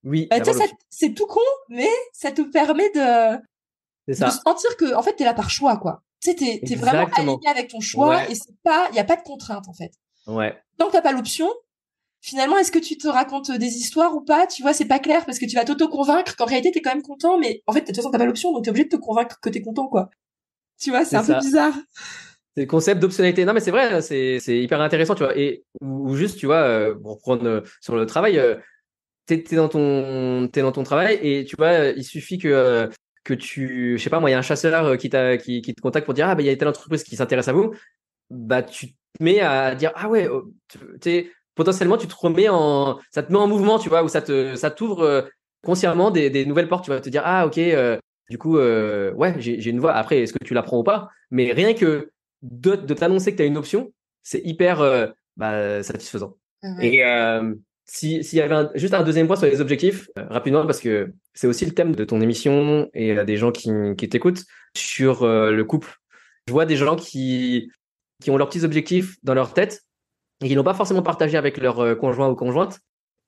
Oui. bah, tu D'avoir sais ça l'option. c'est tout con, mais ça te permet C'est de ça. sentir que en fait t'es là par choix quoi. Tu sais t'es vraiment Exactement. aligné avec ton choix Ouais. et c'est pas y a pas de contrainte en fait. Ouais. Tant que t'as pas l'option, finalement, est-ce que tu te racontes des histoires ou pas? Tu vois, c'est pas clair parce que tu vas t'auto-convaincre qu'en réalité, t'es quand même content, mais en fait, de toute façon, t'as pas l'option, donc t'es obligé de te convaincre que t'es content, quoi. Tu vois, c'est C'est un peu ça. bizarre. C'est le concept d'optionnalité. Non, mais c'est vrai, c'est hyper intéressant, tu vois. Et ou juste, tu vois, pour prendre sur le travail, t'es dans ton travail et tu vois, il suffit que tu, je sais pas moi, il y a un chasseur qui te contacte pour dire ah bah il y a telle entreprise qui s'intéresse à vous, bah tu te mets à dire ah ouais, potentiellement tu te remets ça te met en mouvement, tu vois, ou ça t'ouvre consciemment des nouvelles portes, tu vas te dire ah ok, du coup ouais j'ai une voix. Après est-ce que tu la prends ou pas, mais rien que de t'annoncer que tu as une option, c'est hyper satisfaisant. Ouais. Et s'il y avait juste un deuxième point sur les objectifs, rapidement, parce que c'est aussi le thème de ton émission et des gens qui t'écoutent sur le couple. Je vois des gens qui ont leurs petits objectifs dans leur tête et qui n'ont pas forcément partagé avec leur conjoint ou conjointe,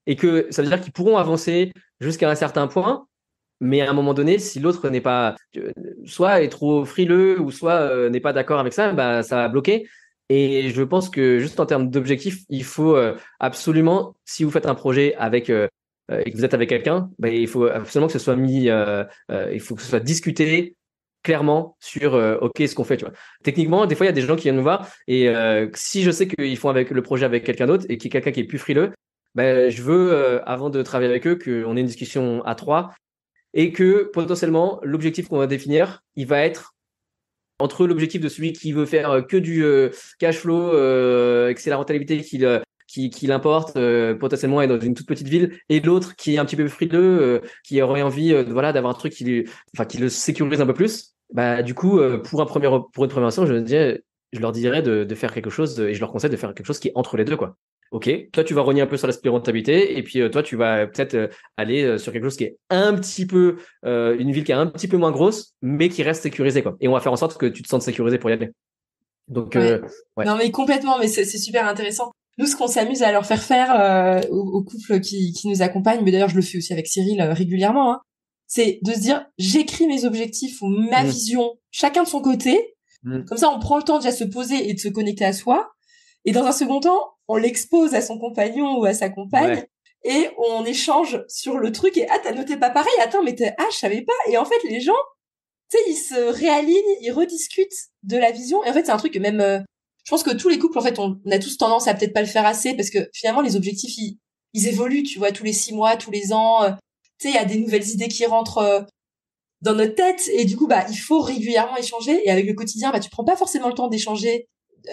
et que ça veut dire qu'ils pourront avancer jusqu'à un certain point, mais à un moment donné, si l'autre n'est pas, soit est trop frileux ou soit n'est pas d'accord avec ça, bah, ça va bloquer. Et je pense que juste en termes d'objectifs, il faut absolument, si vous faites un projet avec et que vous êtes avec quelqu'un, bah, il faut absolument que ce soit il faut que ce soit discuté clairement sur ok ce qu'on fait, tu vois. Techniquement, des fois il y a des gens qui viennent nous voir et si je sais qu'ils font avec le projet avec quelqu'un d'autre et qu'il y a quelqu'un qui est plus frileux, ben je veux avant de travailler avec eux qu'on ait une discussion à trois et que potentiellement l'objectif qu'on va définir, il va être entre l'objectif de celui qui veut faire que du cash flow et que c'est la rentabilité qui l'importe, potentiellement être dans une toute petite ville, et l'autre qui est un petit peu frileux, qui aurait envie voilà d'avoir un truc qui le sécurise un peu plus. Bah du coup pour une première action, je leur dirais de faire quelque chose et je leur conseille de faire quelque chose qui est entre les deux, quoi. Ok, toi tu vas rogner un peu sur l'aspect rentabilité et puis toi tu vas peut-être aller sur quelque chose qui est un petit peu une ville qui est un petit peu moins grosse mais qui reste sécurisée, quoi. Et on va faire en sorte que tu te sentes sécurisé pour y aller. Donc Ouais. ouais. Non, mais complètement, mais c'est super intéressant. Nous, ce qu'on s'amuse à leur faire aux couples qui nous accompagnent, mais d'ailleurs je le fais aussi avec Cyril régulièrement, hein, c'est de se dire j'écris mes objectifs ou ma vision, chacun de son côté. Comme ça, on prend le temps déjà de se poser et de se connecter à soi. Et dans un second temps, on l'expose à son compagnon ou à sa compagne. Ouais. Et on échange sur le truc. Et ah, t'as noté pas pareil. Attends, mais je savais pas. Et en fait, les gens, tu sais, ils se réalignent, ils rediscutent de la vision. Et en fait, c'est un truc que même, je pense que tous les couples, en fait, on a tous tendance à peut-être pas le faire assez parce que finalement, les objectifs, ils évoluent, tu vois, tous les 6 mois, tous les ans. Tu sais, il y a des nouvelles idées qui rentrent dans notre tête. Et du coup, bah, il faut régulièrement échanger. Et avec le quotidien, bah, tu prends pas forcément le temps d'échanger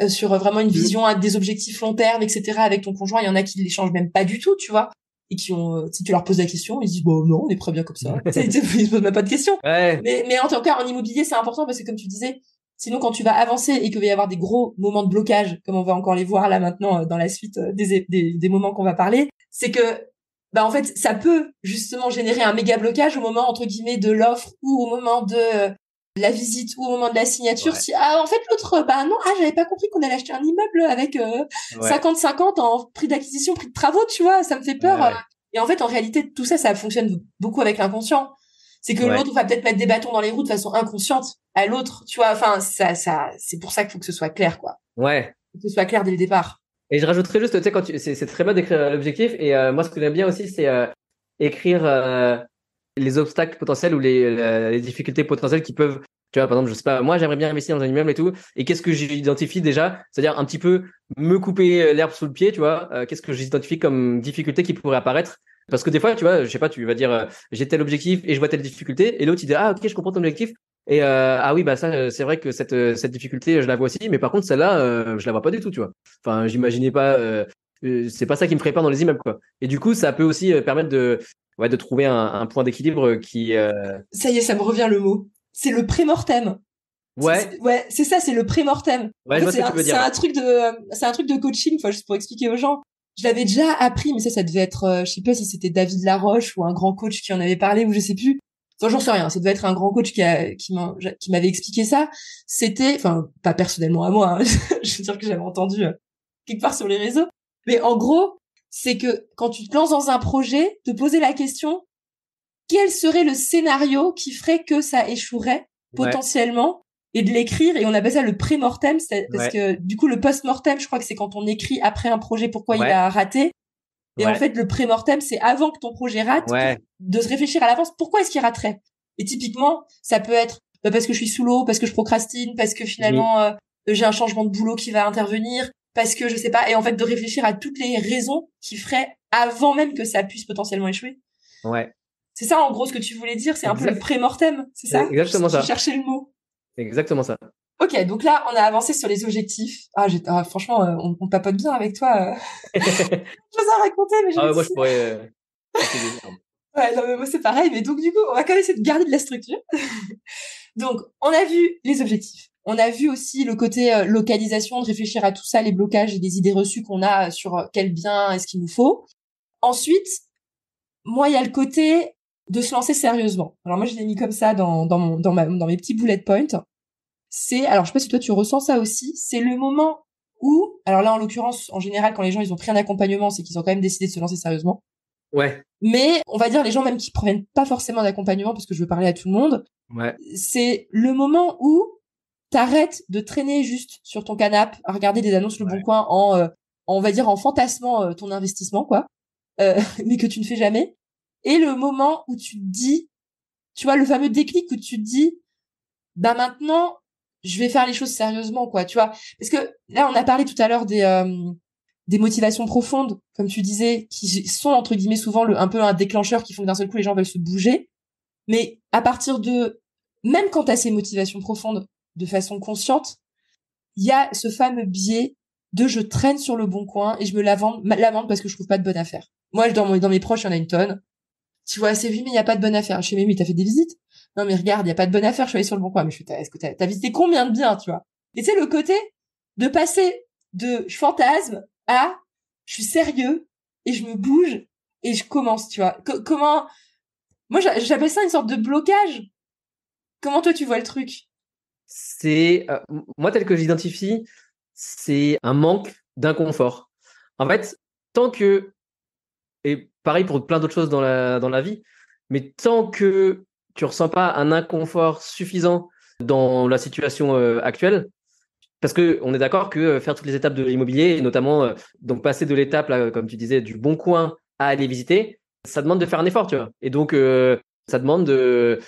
sur vraiment une vision, des objectifs long terme, etc. avec ton conjoint. Il y en a qui l'échangent même pas du tout, tu vois. Et qui ont, si tu leur poses la question, ils disent, bon, non, on est très bien comme ça. Ils se posent même pas de questions. Ouais. Mais en tout cas, en immobilier, c'est important parce que comme tu disais, sinon, quand tu vas avancer et qu'il va y avoir des gros moments de blocage, comme on va encore les voir là maintenant dans la suite des moments qu'on va parler, c'est que, bah, en fait, ça peut justement générer un méga blocage au moment, entre guillemets, de l'offre ou au moment de la visite ou au moment de la signature. Ouais. Si, en fait, l'autre, bah, non, j'avais pas compris qu'on allait acheter un immeuble avec 50-50 en prix d'acquisition, prix de travaux, tu vois, ça me fait peur. Ouais. Et en fait, en réalité, tout ça, ça fonctionne beaucoup avec l'inconscient. C'est que l'autre va peut-être mettre des bâtons dans les roues de façon inconsciente à l'autre, tu vois. Enfin, ça, c'est pour ça qu'il faut que ce soit clair, quoi. Ouais. Faut que ce soit clair dès le départ. Et je rajouterais juste, tu sais, c'est très bien d'écrire l'objectif. Et moi, ce que j'aime bien aussi, c'est écrire les obstacles potentiels ou les difficultés potentielles qui peuvent, tu vois, par exemple, je sais pas, moi, j'aimerais bien investir dans un immeuble et tout. Et qu'est-ce que j'identifie déjà? C'est-à-dire un petit peu me couper l'herbe sous le pied, tu vois. Qu'est-ce que j'identifie comme difficulté qui pourrait apparaître? Parce que des fois, tu vois, je sais pas, tu vas dire, j'ai tel objectif et je vois telle difficulté. Et l'autre, il dit, ah, ok, je comprends ton objectif. Et ah oui, bah ça, c'est vrai que cette difficulté, je la vois aussi. Mais par contre, celle-là, je la vois pas du tout, tu vois. Enfin, j'imaginais pas. C'est pas ça qui me ferait peur dans les immeubles, quoi. Et du coup, ça peut aussi permettre de trouver un point d'équilibre qui. Ça y est, ça me revient le mot. C'est le pré-mortem. Ouais. Ouais, c'est ça, c'est le pré-mortem. Ouais, je vois ce que tu veux dire. C'est un truc de coaching, enfin, juste pour expliquer aux gens. Je l'avais déjà appris, mais ça devait être, je sais pas si c'était David Laroche ou un grand coach qui en avait parlé ou je sais plus. Enfin, j'en sais rien. Ça devait être un grand coach qui m'avait expliqué ça. C'était, enfin, pas personnellement à moi, hein. Je veux dire que j'avais entendu quelque part sur les réseaux. Mais en gros, c'est que quand tu te lances dans un projet, te poser la question, quel serait le scénario qui ferait que ça échouerait potentiellement, et de l'écrire. Et on appelle ça le pré-mortem, parce que du coup, le post-mortem, je crois que c'est quand on écrit après un projet pourquoi il a raté. Et en fait, le pré-mortem, c'est avant que ton projet rate, de se réfléchir à l'avance, pourquoi est-ce qu'il raterait? Et typiquement, ça peut être, parce que je suis sous l'eau, parce que je procrastine, parce que finalement j'ai un changement de boulot qui va intervenir, parce que je sais pas, et en fait de réfléchir à toutes les raisons qui feraient avant même que ça puisse potentiellement échouer. Ouais. C'est ça en gros ce que tu voulais dire, c'est un peu le pré-mortem, c'est ça? Exactement ça. Je cherchais le mot. Exactement ça. Ok, donc là on a avancé sur les objectifs. Franchement, on papote bien avec toi. J'ai chose à raconter, mais moi je pourrais. Ouais, non, mais moi, c'est pareil. Mais donc, du coup, on va quand même essayer de garder de la structure. Donc, on a vu les objectifs. On a vu aussi le côté localisation, de réfléchir à tout ça, les blocages et les idées reçues qu'on a sur quel bien est-ce qu'il nous faut. Ensuite, moi, il y a le côté de se lancer sérieusement. Alors, moi, je l'ai mis comme ça dans mes petits bullet points. Alors, je sais pas si toi, tu ressens ça aussi. C'est le moment où, alors là, en l'occurrence, en général, quand les gens, ils ont pris un accompagnement, c'est qu'ils ont quand même décidé de se lancer sérieusement. Ouais. Mais on va dire les gens même qui prennent pas forcément d'accompagnement parce que je veux parler à tout le monde. Ouais. C'est le moment où t'arrêtes de traîner juste sur ton canapé à regarder des annonces Le Bon Coin on va dire en fantasmant ton investissement quoi, mais que tu ne fais jamais. Et le moment où tu te dis, tu vois le fameux déclic où tu te dis, bah maintenant je vais faire les choses sérieusement quoi, tu vois. Parce que là on a parlé tout à l'heure des motivations profondes, comme tu disais, qui sont entre guillemets souvent un peu un déclencheur qui font que d'un seul coup les gens veulent se bouger. Mais à partir de, même quand t'as ces motivations profondes de façon consciente, il y a ce fameux biais de je traîne sur Le Bon Coin et je me lamente parce que je trouve pas de bonne affaire. Moi, dans mes proches, il y en a une tonne. Tu vois, c'est oui, mais il y a pas de bonne affaire. Je sais, mais t'as fait des visites? Non, mais regarde, il y a pas de bonne affaire. Je suis allée sur Le Bon Coin. Mais est-ce que t'as visité combien de biens, tu vois? Et c'est le côté de passer de je fantasme à je suis sérieux et je me bouge et je commence, tu vois. Comment, moi, j'appelle ça une sorte de blocage. Comment toi, tu vois le truc? C'est, moi, tel que j'identifie, c'est un manque d'inconfort. En fait, tant que, et pareil pour plein d'autres choses dans la vie, mais tant que tu ressens pas un inconfort suffisant dans la situation actuelle, parce que on est d'accord que faire toutes les étapes de l'immobilier, et notamment donc passer de l'étape là, comme tu disais, du Bon Coin à aller visiter, ça demande de faire un effort, tu vois. Et donc ça demande de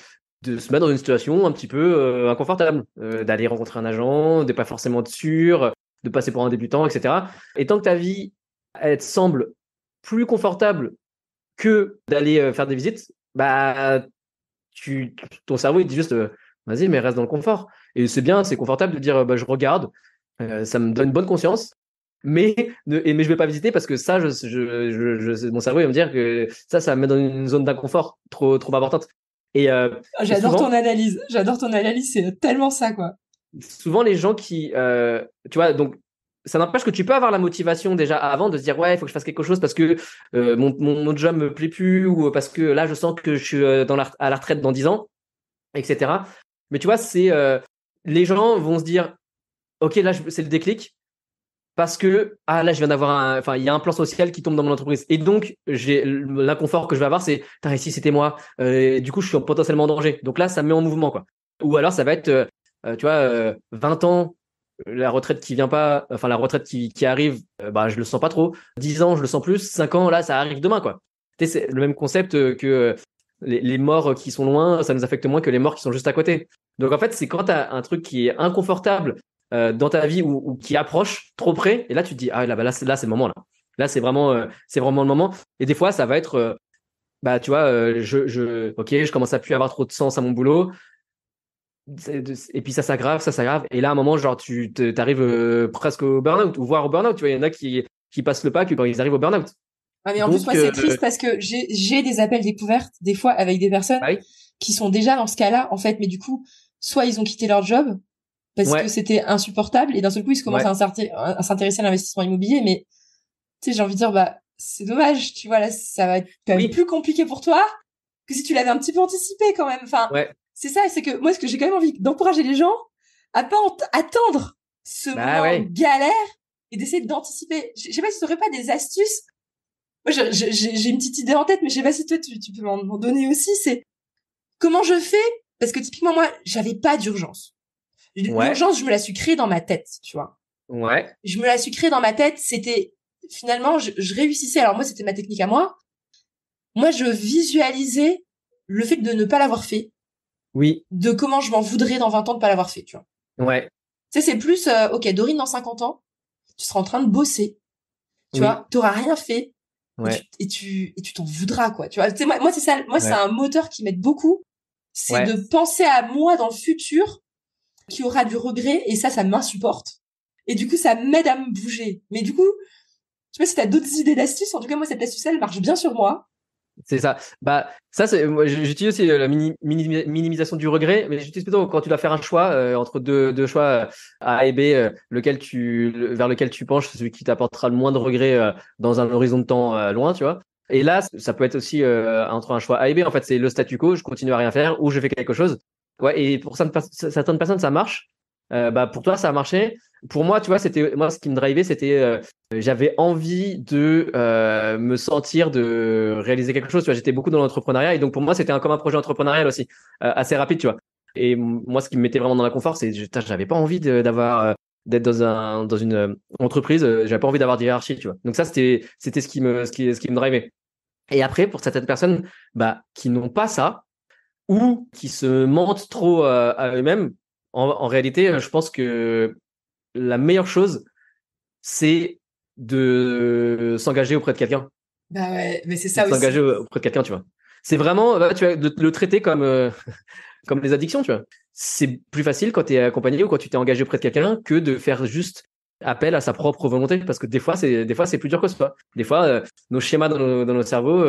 se mettre dans une situation un petit peu inconfortable, d'aller rencontrer un agent, de pas forcément être sûr, de passer pour un débutant, etc. Et tant que ta vie elle te semble plus confortable que d'aller faire des visites, bah ton cerveau il dit juste vas-y mais reste dans le confort. Et c'est bien, c'est confortable de dire bah je regarde, ça me donne bonne conscience. Mais je vais pas visiter parce que ça, mon cerveau il va me dire que ça me met dans une zone d'inconfort trop importante. Et J'adore souvent, ton analyse. C'est tellement ça, quoi. souvent les gens qui, tu vois, donc ça n'empêche que tu peux avoir la motivation déjà avant de se dire ouais, il faut que je fasse quelque chose parce que mon job me plaît plus ou parce que là je sens que je suis à la retraite dans 10 ans, etc. Mais tu vois, c'est les gens vont se dire ok là c'est le déclic. Parce que là je viens d'avoir il y a un plan social qui tombe dans mon entreprise et donc j'ai l'inconfort que je vais avoir c'est ici c'était moi du coup je suis potentiellement en danger donc là ça me met en mouvement quoi. Ou alors ça va être tu vois 20 ans la retraite qui vient pas la retraite qui arrive bah je le sens pas trop, 10 ans je le sens plus, 5 ans là ça arrive demain quoi. Tu sais, c'est le même concept que les morts qui sont loin ça nous affecte moins que les morts qui sont juste à côté. Donc en fait c'est quand tu as un truc qui est inconfortable dans ta vie ou qui approche trop près et là tu te dis là c'est le moment là c'est vraiment le moment. Et des fois ça va être bah tu vois ok je commence à plus avoir trop de sens à mon boulot et puis ça s'aggrave et là à un moment genre tu t'arrives presque au burn-out ou voire au burn-out, tu vois, il y en a qui passent le pas que quand ils arrivent au burn-out. Ah, mais en plus, moi, c'est triste parce que j'ai des appels découvertes, des fois, avec des personnes oui. qui sont déjà dans ce cas-là, en fait, mais du coup, soit ils ont quitté leur job parce que c'était insupportable et d'un seul coup, ils commencent à s'intéresser à l'investissement immobilier, mais, tu sais, j'ai envie de dire, bah, c'est dommage, tu vois, là, ça va être quand même plus compliqué pour toi que si tu l'avais un petit peu anticipé quand même. Enfin, c'est ça, c'est que moi, ce que j'ai quand même envie d'encourager les gens à pas attendre ce moment galère et d'essayer d'anticiper. Je sais pas si tu aurais pas des astuces. Moi, j'ai une petite idée en tête, mais je sais pas si toi, tu peux m'en donner aussi. C'est comment je fais, parce que typiquement, moi, j'avais pas d'urgence. L'urgence, je me la suis créée dans ma tête, tu vois. Ouais. Je me la suis créée dans ma tête. C'était, finalement, je réussissais. Alors moi, c'était ma technique à moi. Moi, je visualisais le fait de ne pas l'avoir fait. Oui. de comment je m'en voudrais dans 20 ans de pas l'avoir fait, tu vois. Ouais. Tu sais, c'est plus, ok, Dorine, dans 50 ans, tu seras en train de bosser, tu Oui. vois, t'auras rien fait, Ouais. et tu t'en voudras, quoi, tu vois. Tu sais, moi, c'est ça, moi, c'est Ouais. un moteur qui m'aide beaucoup, c'est Ouais. de penser à moi dans le futur, qui aura du regret, et ça m'insupporte. Et du coup, ça m'aide à me bouger. Mais du coup, je sais pas si t'as d'autres idées d'astuces. En tout cas, moi, cette astuce, elle marche bien sur moi. C'est ça. Bah, ça, moi, j'utilise aussi la minimisation du regret, mais j'utilise plutôt quand tu dois faire un choix entre deux choix A et B, vers lequel tu penches, celui qui t'apportera le moins de regrets dans un horizon de temps loin, tu vois. Et là, ça peut être aussi entre un choix A et B. En fait, c'est le statu quo, je continue à rien faire ou je fais quelque chose. Ouais. Et pour certaines personnes, ça marche. Bah, pour toi, ça a marché. Pour moi, tu vois, moi ce qui me drivait, c'était j'avais envie de me sentir de réaliser quelque chose. Tu vois, j'étais beaucoup dans l'entrepreneuriat et donc pour moi, c'était comme un projet entrepreneurial aussi, assez rapide, tu vois. Et moi, ce qui me mettait vraiment dans la confort, c'est j'avais pas envie d'être dans une entreprise. J'avais pas envie d'avoir d'hierarchie, tu vois. Donc ça, c'était ce qui me drivait. Et après, pour certaines personnes, bah, qui n'ont pas ça ou qui se mentent trop à eux-mêmes, en réalité, je pense que la meilleure chose, c'est de s'engager auprès de quelqu'un. Bah ouais, mais c'est C'est ça de s'engager aussi. auprès de quelqu'un, tu vois. C'est vraiment, tu vois, de le traiter comme, comme les addictions, tu vois. C'est plus facile quand tu es accompagné ou quand tu t'es engagé auprès de quelqu'un que de faire juste appel à sa propre volonté. Parce que des fois, c'est plus dur que ça. Des fois, nos schémas dans nos cerveaux,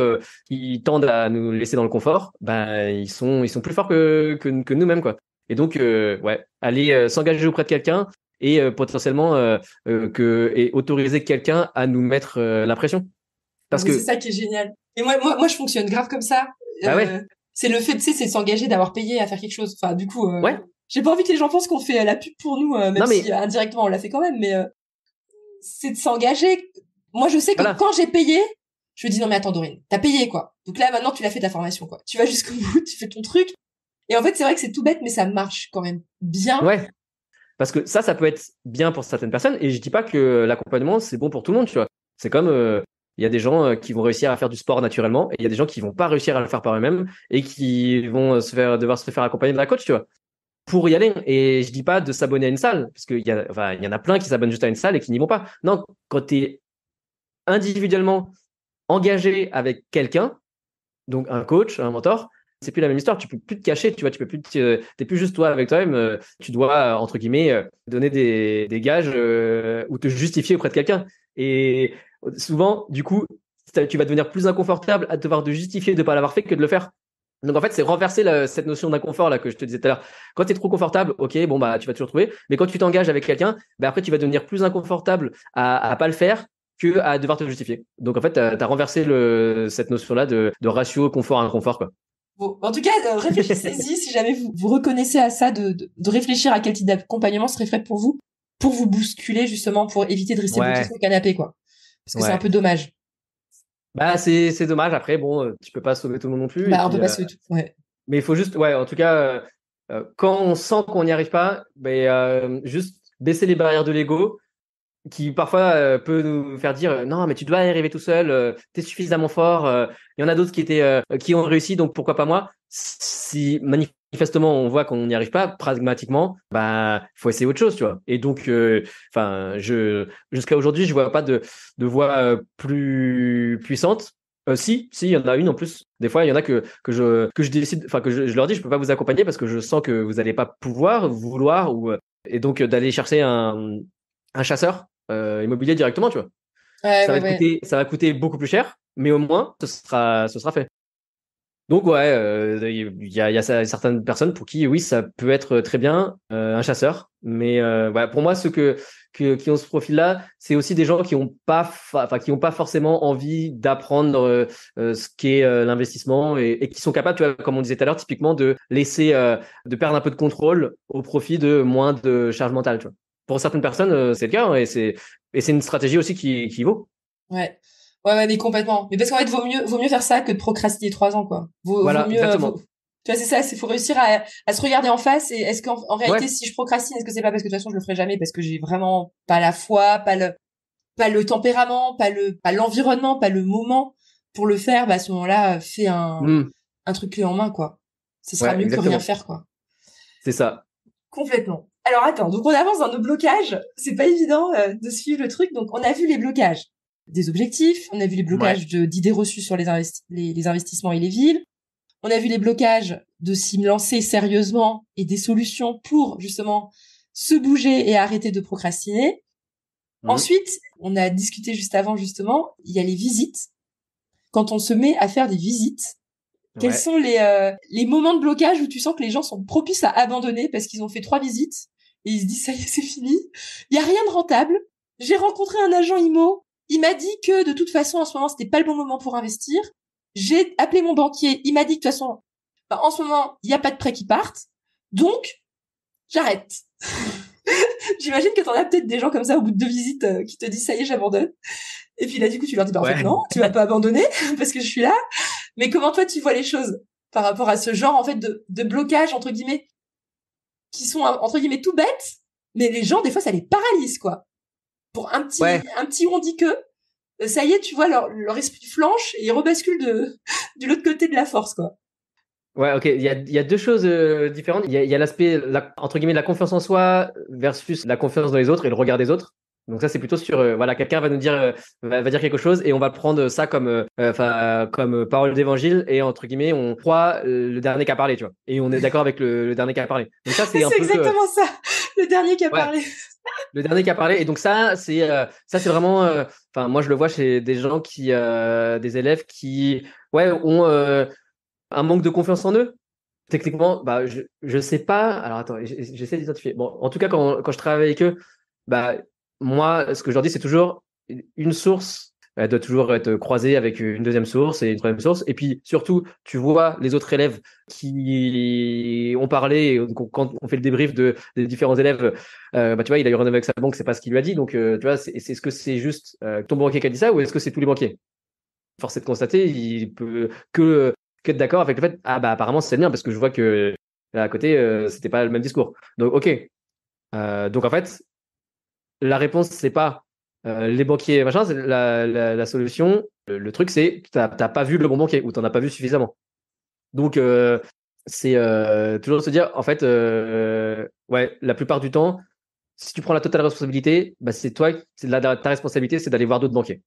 qui tendent à nous laisser dans le confort, ben, ils sont plus forts que nous-mêmes, quoi. Et donc, ouais, aller s'engager auprès de quelqu'un et potentiellement et autoriser quelqu'un à nous mettre la pression. Non, Parce mais c'est que, ça qui est génial. Et moi, je fonctionne grave comme ça. bah ouais, C'est le fait, tu sais, c'est de s'engager, d'avoir payé à faire quelque chose. Enfin, du coup, ouais, j'ai pas envie que les gens pensent qu'on fait la pub pour nous, même non si mais indirectement on l'a fait quand même. Mais c'est de s'engager. Moi, je sais que voilà. quand j'ai payé, je me dis non mais attends Dorine, t'as payé quoi. Donc là maintenant tu l'as fait ta formation quoi. Tu vas jusqu'au bout, tu fais ton truc. Et en fait c'est vrai que c'est tout bête mais ça marche quand même bien. Ouais, parce que ça peut être bien pour certaines personnes. Et je dis pas que l'accompagnement, c'est bon pour tout le monde, tu vois. C'est comme, il y a des gens qui vont réussir à faire du sport naturellement et il y a des gens qui vont pas réussir à le faire par eux-mêmes et qui vont devoir se faire accompagner de la coach, tu vois, pour y aller. Et je dis pas de s'abonner à une salle, parce il y en a plein qui s'abonnent juste à une salle et qui n'y vont pas. Non, quand tu es individuellement engagé avec quelqu'un, donc un coach, un mentor, c'est plus la même histoire. Tu peux plus te cacher, tu vois, t'es plus juste toi avec toi-même. Tu dois entre guillemets donner des gages ou te justifier auprès de quelqu'un. Et souvent, du coup, tu vas devenir plus inconfortable à devoir te justifier de ne pas l'avoir fait que de le faire. Donc en fait, c'est renverser cette notion d'inconfort là que je te disais tout à l'heure. Quand tu es trop confortable, ok, bon bah tu vas toujours trouver. Mais quand tu t'engages avec quelqu'un, bah après tu vas devenir plus inconfortable à pas le faire que à devoir te justifier. Donc en fait, t'as renversé cette notion-là de ratio confort-inconfort, quoi. Bon, en tout cas, réfléchissez-y si jamais vous reconnaissez à ça, de réfléchir à quel type d'accompagnement serait fait pour vous bousculer justement, pour éviter de rester bloqué Ouais, sur le canapé, quoi. Parce que c'est un ouais. peu dommage. Bah c'est dommage. Après, bon, tu peux pas sauver tout le monde non plus. Et Bah, on peut puis, pas se tout. Ouais. mais il faut juste, ouais, en tout cas, quand on sent qu'on n'y arrive pas, juste baisser les barrières de l'ego qui parfois peut nous faire dire non mais tu dois y arriver tout seul, t'es suffisamment fort, il y en a d'autres qui ont réussi donc pourquoi pas moi. Si manifestement on voit qu'on n'y arrive pas pragmatiquement, bah faut essayer autre chose, tu vois. Et donc enfin jusqu'à aujourd'hui je vois pas de voie plus puissante. Si il y en a une en plus. Des fois il y en a que je décide, enfin que je leur dis je peux pas vous accompagner parce que je sens que vous allez pas pouvoir vouloir ou et donc d'aller chercher un chasseur immobilier directement, tu vois. Ouais, ouais, ouais. Ça va coûter beaucoup plus cher, mais au moins ce sera fait. Donc ouais, il y a certaines personnes pour qui oui ça peut être très bien un chasseur, mais ouais, pour moi qui ont ce profil-là, c'est aussi des gens qui ont pas qui ont pas forcément envie d'apprendre ce qu'est l'investissement et qui sont capables, tu vois, comme on disait tout à l'heure, typiquement de laisser de perdre un peu de contrôle au profit de moins de charge mentale, tu vois. Pour certaines personnes, c'est le cas hein, et c'est une stratégie aussi qui vaut. Ouais. Ouais, ouais, mais complètement. Mais parce qu'en fait, vaut mieux faire ça que de procrastiner 3 ans, quoi. Vaut Voilà, mieux, exactement. tu vois, c'est ça, faut réussir à se regarder en face et est-ce qu'en réalité, Ouais. si je procrastine, est-ce que c'est pas parce que de toute façon, je le ferai jamais parce que j'ai vraiment pas la foi, pas le tempérament, pas l'environnement, pas le moment pour le faire, bah, à ce moment-là, fais Hmm. un truc clé en main, quoi. Ce sera mieux que rien faire, quoi. C'est ça. Complètement. Alors attends, donc on avance dans nos blocages. C'est pas évident de suivre le truc. Donc on a vu les blocages des objectifs, on a vu les blocages d'idées reçues sur les investissements et les villes. On a vu les blocages de s'y lancer sérieusement et des solutions pour justement se bouger et arrêter de procrastiner. Ensuite, on a discuté juste avant justement, il y a les visites. Quand on se met à faire des visites, quels sont les moments de blocage où tu sens que les gens sont propices à abandonner parce qu'ils ont fait 3 visites et ils se disent ça y est, c'est fini. Il y a rien de rentable. J'ai rencontré un agent IMO. Il m'a dit que de toute façon en ce moment c'était pas le bon moment pour investir. J'ai appelé mon banquier. Il m'a dit que de toute façon, en ce moment il y a pas de prêts qui partent. Donc j'arrête. J'imagine que t'en as peut-être des gens comme ça au bout de 2 visites qui te disent ça y est, j'abandonne. Et puis là du coup tu leur dis en fait non, tu vas pas abandonner parce que je suis là. Mais comment toi tu vois les choses par rapport à ce genre en fait de blocage entre guillemets qui sont entre guillemets tout bêtes, mais les gens des fois ça les paralyse quoi. Pour un petit on dit que ça y est, tu vois leur esprit flanche et ils rebasculent de l'autre côté de la force quoi. Ouais, ok. Il y a 2 choses différentes. Il y a l'aspect entre guillemets de la confiance en soi versus la confiance dans les autres et le regard des autres. Donc ça c'est plutôt sur voilà, quelqu'un va nous dire va dire quelque chose et on va prendre ça comme comme parole d'évangile et entre guillemets on croit le dernier qui a parlé, tu vois. Et on est d'accord avec le dernier qui a parlé. Donc ça c'est un peu exactement ça, le dernier qui a parlé. Le dernier qui a parlé. Et donc ça c'est vraiment enfin moi je le vois chez des gens qui des élèves qui ont un manque de confiance en eux. Techniquement, bah je sais pas. Alors attends, j'essaie d'identifier. Bon, en tout cas quand je travaille avec eux, bah moi, ce que je leur dis, c'est toujours une source, elle doit toujours être croisée avec une deuxième source et une troisième source. Et puis, surtout, tu vois les autres élèves qui ont parlé, et quand on fait le débrief des différents élèves, bah, tu vois, il a eu rendez-vous avec sa banque, c'est pas ce qu'il lui a dit. Donc, tu vois, est-ce que c'est juste ton banquier qui a dit ça ou est-ce que c'est tous les banquiers? Force est de constater, il peut que être d'accord avec le fait, ah bah apparemment c'est bien parce que je vois que là à côté, c'était pas le même discours. Donc, ok. Donc, en fait, la réponse, c'est pas les banquiers, machin, c'est la solution. Le truc, c'est que t'as pas vu le bon banquier ou t'en as pas vu suffisamment. Donc, c'est toujours se dire, en fait, la plupart du temps, si tu prends la totale responsabilité, bah, c'est toi, ta responsabilité, c'est d'aller voir d'autres banquiers.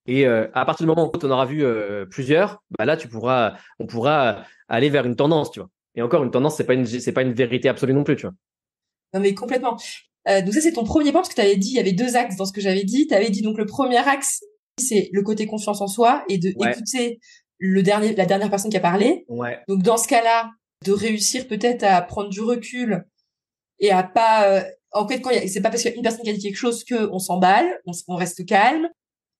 Et à partir du moment où tu en auras vu plusieurs, bah là, on pourra aller vers une tendance, tu vois. Et encore, une tendance, c'est pas une vérité absolue non plus, tu vois. Non, mais complètement. Donc ça, c'est ton premier point, parce que tu avais dit, il y avait 2 axes dans ce que j'avais dit. Tu avais dit, donc, le premier axe, c'est le côté confiance en soi et de écouter la dernière personne qui a parlé. Ouais. Donc, dans ce cas-là, de réussir peut-être à prendre du recul et à pas, en fait, c'est pas parce qu'il y a une personne qui a dit quelque chose qu'on s'emballe, on reste calme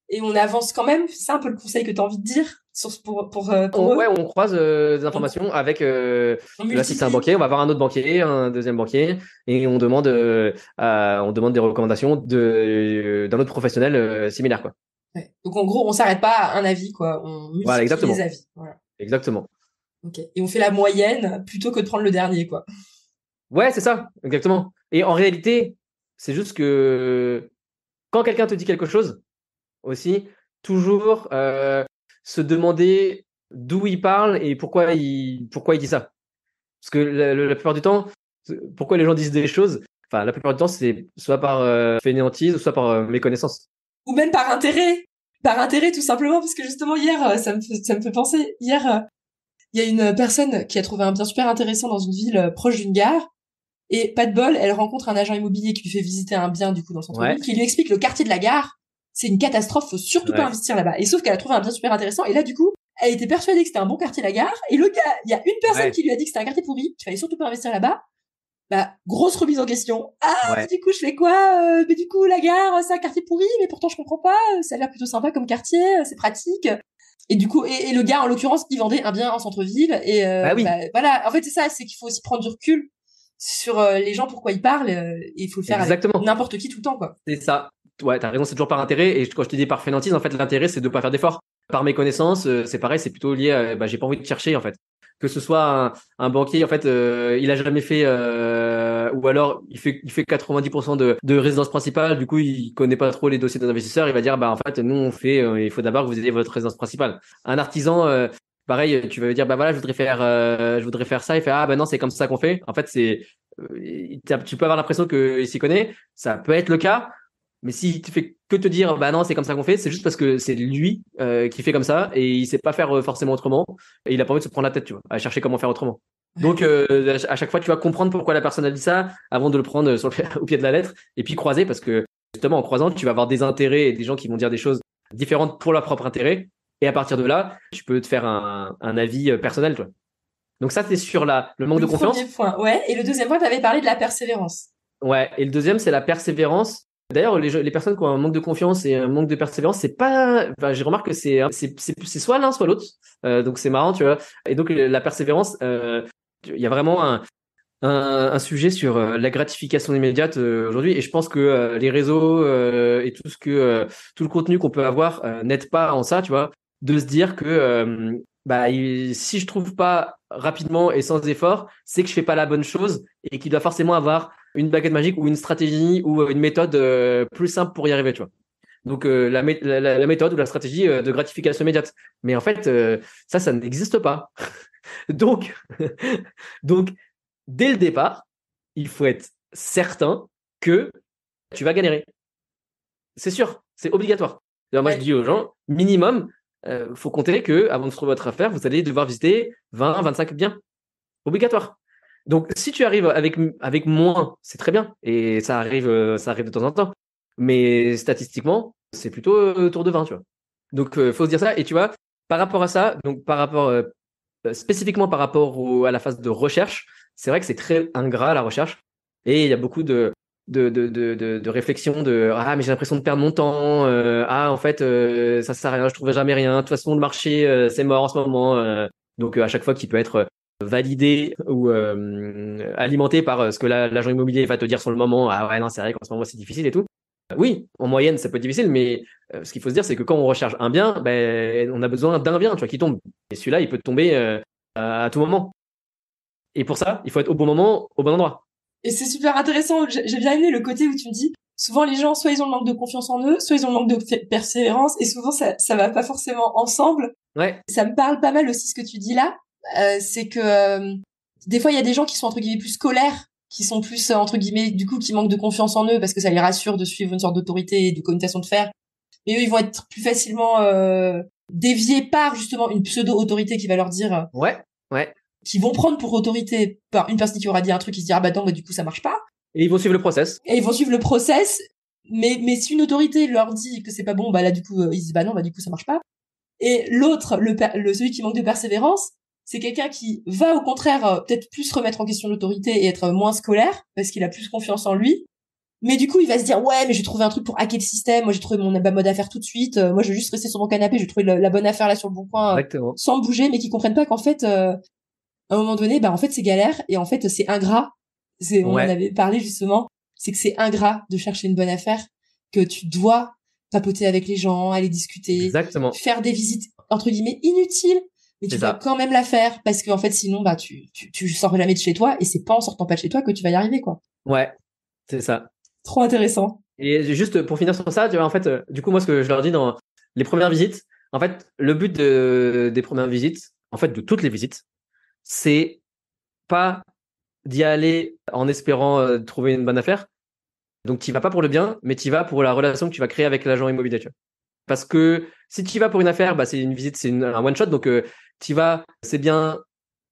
et on avance quand même. C'est un peu le conseil que tu as envie de dire pour eux. On croise des informations avec là si c'est un banquier, on va voir un autre banquier, un deuxième banquier et on demande des recommandations d'un autre professionnel similaire quoi. Ouais. Donc en gros, on s'arrête pas à un avis quoi, on multiplie les avis. Voilà. Exactement. OK. Et on fait la moyenne plutôt que de prendre le dernier quoi. Ouais, c'est ça, exactement. Et en réalité, c'est juste que quand quelqu'un te dit quelque chose aussi, toujours se demander d'où il parle et pourquoi il dit ça. Parce que la plupart du temps, pourquoi les gens disent des choses, enfin la plupart du temps, c'est soit par fainéantise ou soit par méconnaissance. Ou même par intérêt. Par intérêt tout simplement, parce que justement hier, ça me fait penser, hier, il y a une personne qui a trouvé un bien super intéressant dans une ville proche d'une gare. Et pas de bol, elle rencontre un agent immobilier qui lui fait visiter un bien du coup dans le centre-ville, qui lui explique le quartier de la gare, c'est une catastrophe, faut surtout pas investir là-bas. Et sauf qu'elle a trouvé un bien super intéressant, et là du coup, elle était persuadée que c'était un bon quartier la gare, et le gars, il y a une personne qui lui a dit que c'était un quartier pourri, qu'il fallait surtout pas investir là-bas. Bah, grosse remise en question. Du coup, je fais quoi? Mais du coup, la gare, c'est un quartier pourri, mais pourtant je comprends pas, ça a l'air plutôt sympa comme quartier, c'est pratique. Et du coup, et le gars, en l'occurrence, il vendait un bien en centre-ville, et voilà. En fait, c'est ça, c'est qu'il faut aussi prendre du recul sur les gens, pourquoi ils parlent, et il faut le faire avec n'importe qui tout le temps, quoi. C'est ça. Ouais, t'as raison, c'est toujours par intérêt. Et quand je te dis par fainéantise, en fait, l'intérêt, c'est de pas faire d'efforts. Par méconnaissance, c'est pareil, c'est plutôt lié à, j'ai pas envie de chercher, en fait. Que ce soit un banquier, en fait, il a jamais fait, ou alors il fait 90% de résidence principale, du coup, il connaît pas trop les dossiers des investisseurs, il va dire, bah, en fait, nous, il faut d'abord que vous ayez votre résidence principale. Un artisan, pareil, tu vas lui dire, bah voilà, je voudrais faire ça. Il fait, ah bah non, c'est comme ça qu'on fait. En fait, tu peux avoir l'impression qu'il s'y connaît. Ça peut être le cas. Mais s'il te fait que te dire, bah non, c'est comme ça qu'on fait, c'est juste parce que c'est lui qui fait comme ça et il sait pas faire forcément autrement et il a pas envie de se prendre la tête, tu vois, à chercher comment faire autrement. Donc à chaque fois, tu vas comprendre pourquoi la personne a dit ça avant de le prendre au pied de la lettre et puis croiser parce que justement en croisant, tu vas avoir des intérêts et des gens qui vont dire des choses différentes pour leur propre intérêt et à partir de là, tu peux te faire un avis personnel, toi. Donc ça, c'est sur le manque Le de confiance. premier point, ouais. Et le deuxième point, tu avais parlé de la persévérance. Ouais. Et le deuxième, c'est la persévérance. D'ailleurs, les personnes qui ont un manque de confiance et un manque de persévérance, c'est pas. Enfin, je remarque que c'est soit l'un, soit l'autre. Donc c'est marrant, tu vois. Et donc la persévérance, il y a vraiment un sujet sur la gratification immédiate aujourd'hui. Et je pense que les réseaux et tout le contenu qu'on peut avoir n'aide pas en ça, tu vois, de se dire que si je trouve pas rapidement et sans effort, c'est que je fais pas la bonne chose et qu'il doit forcément avoir une baguette magique ou une stratégie ou une méthode plus simple pour y arriver, tu vois. Donc la méthode ou la stratégie de gratification immédiate. Mais en fait, ça n'existe pas. Donc, donc, dès le départ, il faut être certain que tu vas galérer. C'est sûr, c'est obligatoire. Alors, moi, je dis aux gens, minimum, faut compter que avant de trouver votre affaire, vous allez devoir visiter 20, 25 biens. Obligatoire. Donc, si tu arrives avec moins, c'est très bien. Et ça arrive de temps en temps. Mais statistiquement, c'est plutôt autour de 20, tu vois. Donc, faut se dire ça. Et tu vois, par rapport à ça, donc par rapport spécifiquement par rapport à la phase de recherche, c'est vrai que c'est très ingrat la recherche. Et il y a beaucoup de réflexions de ah mais j'ai l'impression de perdre mon temps, ah en fait ça sert à rien, je trouverai jamais rien. De toute façon le marché c'est mort en ce moment. Donc à chaque fois qu'il peut être validé ou alimenté par ce que l'agent immobilier va te dire sur le moment. Ah ouais non c'est vrai qu'en ce moment c'est difficile et tout. Oui, en moyenne, ça peut être difficile, mais ce qu'il faut se dire, c'est que quand on recherche un bien, on a besoin d'un bien, tu vois, qui tombe. Et celui-là, il peut tomber à tout moment. Et pour ça, il faut être au bon moment, au bon endroit. Et c'est super intéressant. J'ai bien aimé le côté où tu me dis, souvent les gens, soit ils ont le manque de confiance en eux, soit ils ont le manque de persévérance, et souvent ça va pas forcément ensemble. Ouais. Ça me parle pas mal aussi ce que tu dis là. C'est que des fois il y a des gens qui sont entre guillemets plus scolaires, qui sont plus entre guillemets du coup qui manquent de confiance en eux parce que ça les rassure de suivre une sorte d'autorité et de commutation de faire. Et eux ils vont être plus facilement déviés par justement une pseudo-autorité qui va leur dire ouais qui vont prendre pour autorité par une personne qui aura dit un truc qui se dit ah bah non bah du coup ça marche pas. Et ils vont suivre le process. Et ils vont suivre le process, mais si une autorité leur dit que c'est pas bon, bah là du coup ils disent bah non bah du coup ça marche pas. Et l'autre, celui qui manque de persévérance, c'est quelqu'un qui va au contraire peut-être plus remettre en question l'autorité et être moins scolaire parce qu'il a plus confiance en lui. Mais du coup, il va se dire ouais, mais j'ai trouvé un truc pour hacker le système. Moi, j'ai trouvé mon mode d'affaires tout de suite. Moi, je vais juste rester sur mon canapé. J'ai trouvé la bonne affaire là sur le bon coin, sans bouger, mais qui comprennent pas qu'en fait, à un moment donné, bah en fait, c'est galère et en fait, c'est ingrat. On en avait parlé justement. C'est que c'est ingrat de chercher une bonne affaire, que tu dois papoter avec les gens, aller discuter, faire des visites entre guillemets inutiles, mais tu vas quand même la faire parce qu'en fait sinon bah tu sors jamais de chez toi et c'est pas en sortant pas de chez toi que tu vas y arriver quoi. Ouais, c'est ça. Trop intéressant. Et juste pour finir sur ça, tu vois en fait du coup moi ce que je leur dis dans les premières visites, en fait le but des premières visites, en fait de toutes les visites, c'est pas d'y aller en espérant trouver une bonne affaire. Donc, tu vas pas pour le bien, mais tu vas pour la relation que tu vas créer avec l'agent immobilier. Tu vois. Parce que si tu vas pour une affaire, bah, c'est une visite, c'est un one-shot. Donc, tu vas, c'est bien,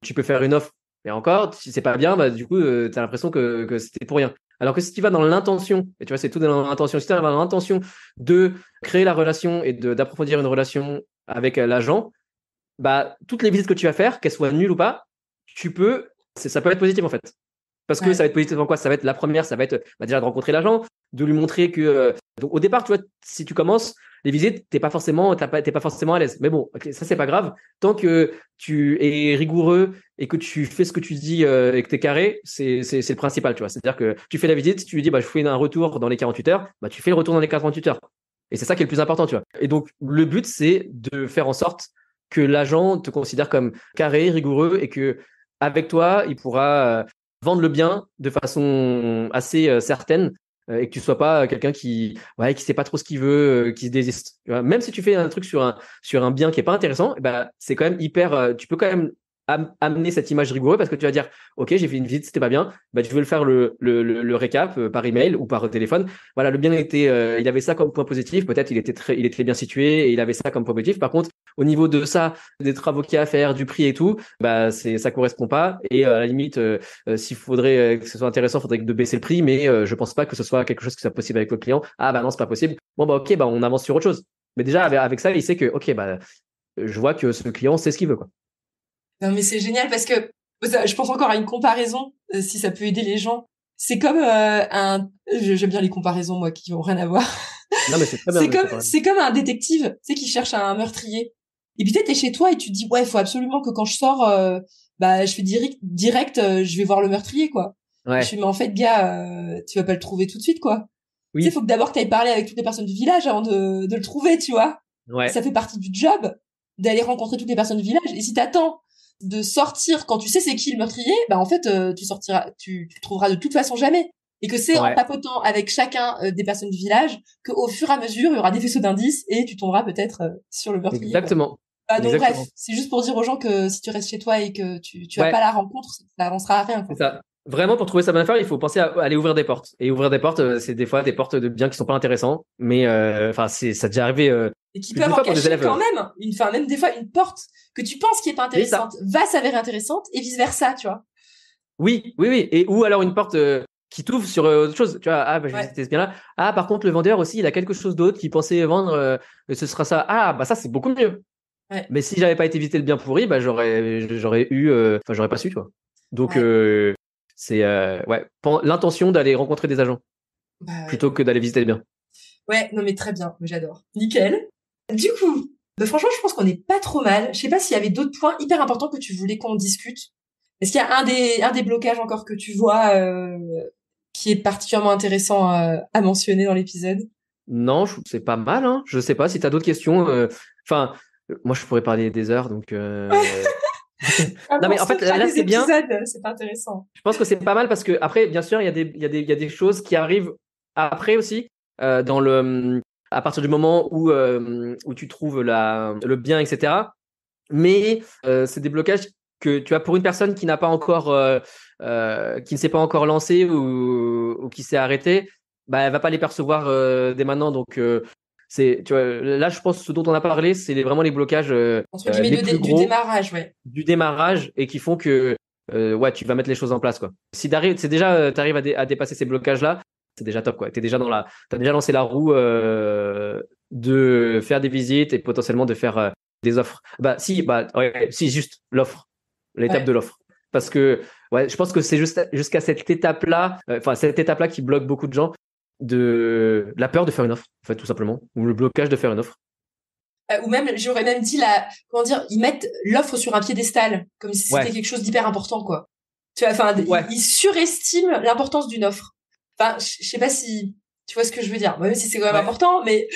tu peux faire une offre. Et encore, si c'est pas bien, bah, du coup, tu as l'impression que c'était pour rien. Alors que si tu vas dans l'intention, et tu vois, c'est tout dans l'intention, si tu vas dans l'intention de créer la relation et d'approfondir une relation avec l'agent, bah, toutes les visites que tu vas faire, qu'elles soient nulles ou pas, ça peut être positif en fait. Parce que ça va être positif en quoi? Ça va être la première, ça va être déjà de rencontrer l'agent, de lui montrer que. Donc au départ, tu vois, si tu commences les visites, t'es pas forcément à l'aise. Mais bon, okay, ça c'est pas grave. Tant que tu es rigoureux et que tu fais ce que tu dis et que t'es carré, c'est le principal, tu vois. C'est-à-dire que tu fais la visite, tu lui dis bah je fais un retour dans les 48 heures, bah tu fais le retour dans les 48 heures. Et c'est ça qui est le plus important, tu vois. Et donc le but c'est de faire en sorte que l'agent te considère comme carré, rigoureux et que avec toi, il pourra vendre le bien de façon assez certaine et que tu sois pas quelqu'un qui sait pas trop ce qu'il veut, qui se désiste. Tu vois, même si tu fais un truc sur un bien qui est pas intéressant, bah c'est quand même hyper. Tu peux quand même amener cette image rigoureuse parce que tu vas dire ok, j'ai fait une visite, c'était pas bien, bah tu veux le faire le récap par email ou par téléphone. Voilà, le bien était il avait ça comme point positif, peut-être il était bien situé et il avait ça comme point positif. Par contre, au niveau de ça, des travaux qu'il y a à faire, du prix et tout, bah ça correspond pas, et à la limite s'il faudrait que ce soit intéressant, faudrait de baisser le prix, mais je pense pas que ce soit quelque chose qui soit possible avec le client. Ah bah non, c'est pas possible. Bon bah ok, bah on avance sur autre chose. Mais déjà avec ça, il sait que ok, bah je vois que ce client sait ce qu'il veut, quoi. Non, mais c'est génial parce que je pense encore à une comparaison, si ça peut aider les gens. C'est comme j'aime bien les comparaisons, moi, qui ont rien à voir. Non, mais c'est très bien. C'est comme un détective, tu sais, qui cherche un meurtrier. Et puis t'es chez toi et tu te dis, ouais, il faut absolument que quand je sors, bah, je fais direct, je vais voir le meurtrier, quoi. Ouais. Je fais, mais en fait, gars, tu vas pas le trouver tout de suite, quoi. Oui. Tu sais, faut que d'abord t'ailles parler avec toutes les personnes du village avant de le trouver, tu vois. Ouais. Ça fait partie du job d'aller rencontrer toutes les personnes du village. Et si t'attends de sortir quand tu sais c'est qui le meurtrier, bah en fait tu le trouveras de toute façon jamais. Et que c'est en papotant avec chacun des personnes du village qu'au fur et à mesure il y aura des faisceaux d'indices et tu tomberas peut-être sur le meurtrier. Exactement. Donc bref, c'est juste pour dire aux gens que si tu restes chez toi et que tu as pas la rencontre, ça avancera à rien, quoi. C'est ça. Vraiment, pour trouver sa bonne affaire, il faut penser à aller ouvrir des portes. Et ouvrir des portes, c'est des fois des portes de biens qui sont pas intéressants, mais ça a déjà arrivé. Et qui peuvent en cacher quand même. Même des fois une porte que tu penses qui est pas intéressante va s'avérer intéressante et vice versa, tu vois. Oui. Et ou alors une porte qui t'ouvre sur autre chose. Tu vois, je vais visiter ce bien-là. Ah, par contre, le vendeur aussi, il a quelque chose d'autre qu'il pensait vendre. Ce sera ça. Ah, bah ça, c'est beaucoup mieux. Ouais. Mais si j'avais pas été visiter le bien pourri, bah j'aurais pas su, tu vois. Donc c'est l'intention d'aller rencontrer des agents plutôt que d'aller visiter le bien. Ouais, non mais très bien, j'adore. Nickel. Du coup, franchement, je pense qu'on est pas trop mal. Je sais pas s'il y avait d'autres points hyper importants que tu voulais qu'on discute. Est-ce qu'il y a un des blocages encore que tu vois qui est particulièrement intéressant à mentionner dans l'épisode? Non, c'est pas mal. Hein. Je sais pas si tu as d'autres questions. Enfin, moi, je pourrais parler des heures, donc. Non mais en fait là c'est bien. C'est pas intéressant. Je pense que c'est pas mal parce que après, bien sûr, il y a des choses qui arrivent après aussi à partir du moment où tu trouves le bien, etc. Mais c'est des blocages que tu as pour une personne qui n'a pas encore qui ne s'est pas encore lancée ou qui s'est arrêtée, bah elle va pas les percevoir dès maintenant. Donc tu vois, là je pense ce dont on a parlé, c'est vraiment les blocages entre guillemets du démarrage, du démarrage, et qui font que tu vas mettre les choses en place, quoi. Si t'arrives à dépasser ces blocages là, c'est déjà top, quoi. T'as déjà lancé la roue de faire des visites et potentiellement de faire des offres. Si juste l'étape de l'offre, parce que je pense que c'est jusqu'à cette étape là qui bloque beaucoup de gens, de la peur de faire une offre, en fait, tout simplement, ou le blocage de faire une offre. Ou même, j'aurais même dit ils mettent l'offre sur un piédestal, comme si c'était quelque chose d'hyper important, quoi. Tu vois, ils surestiment l'importance d'une offre. Enfin, je sais pas si tu vois ce que je veux dire. Même si c'est quand même important, mais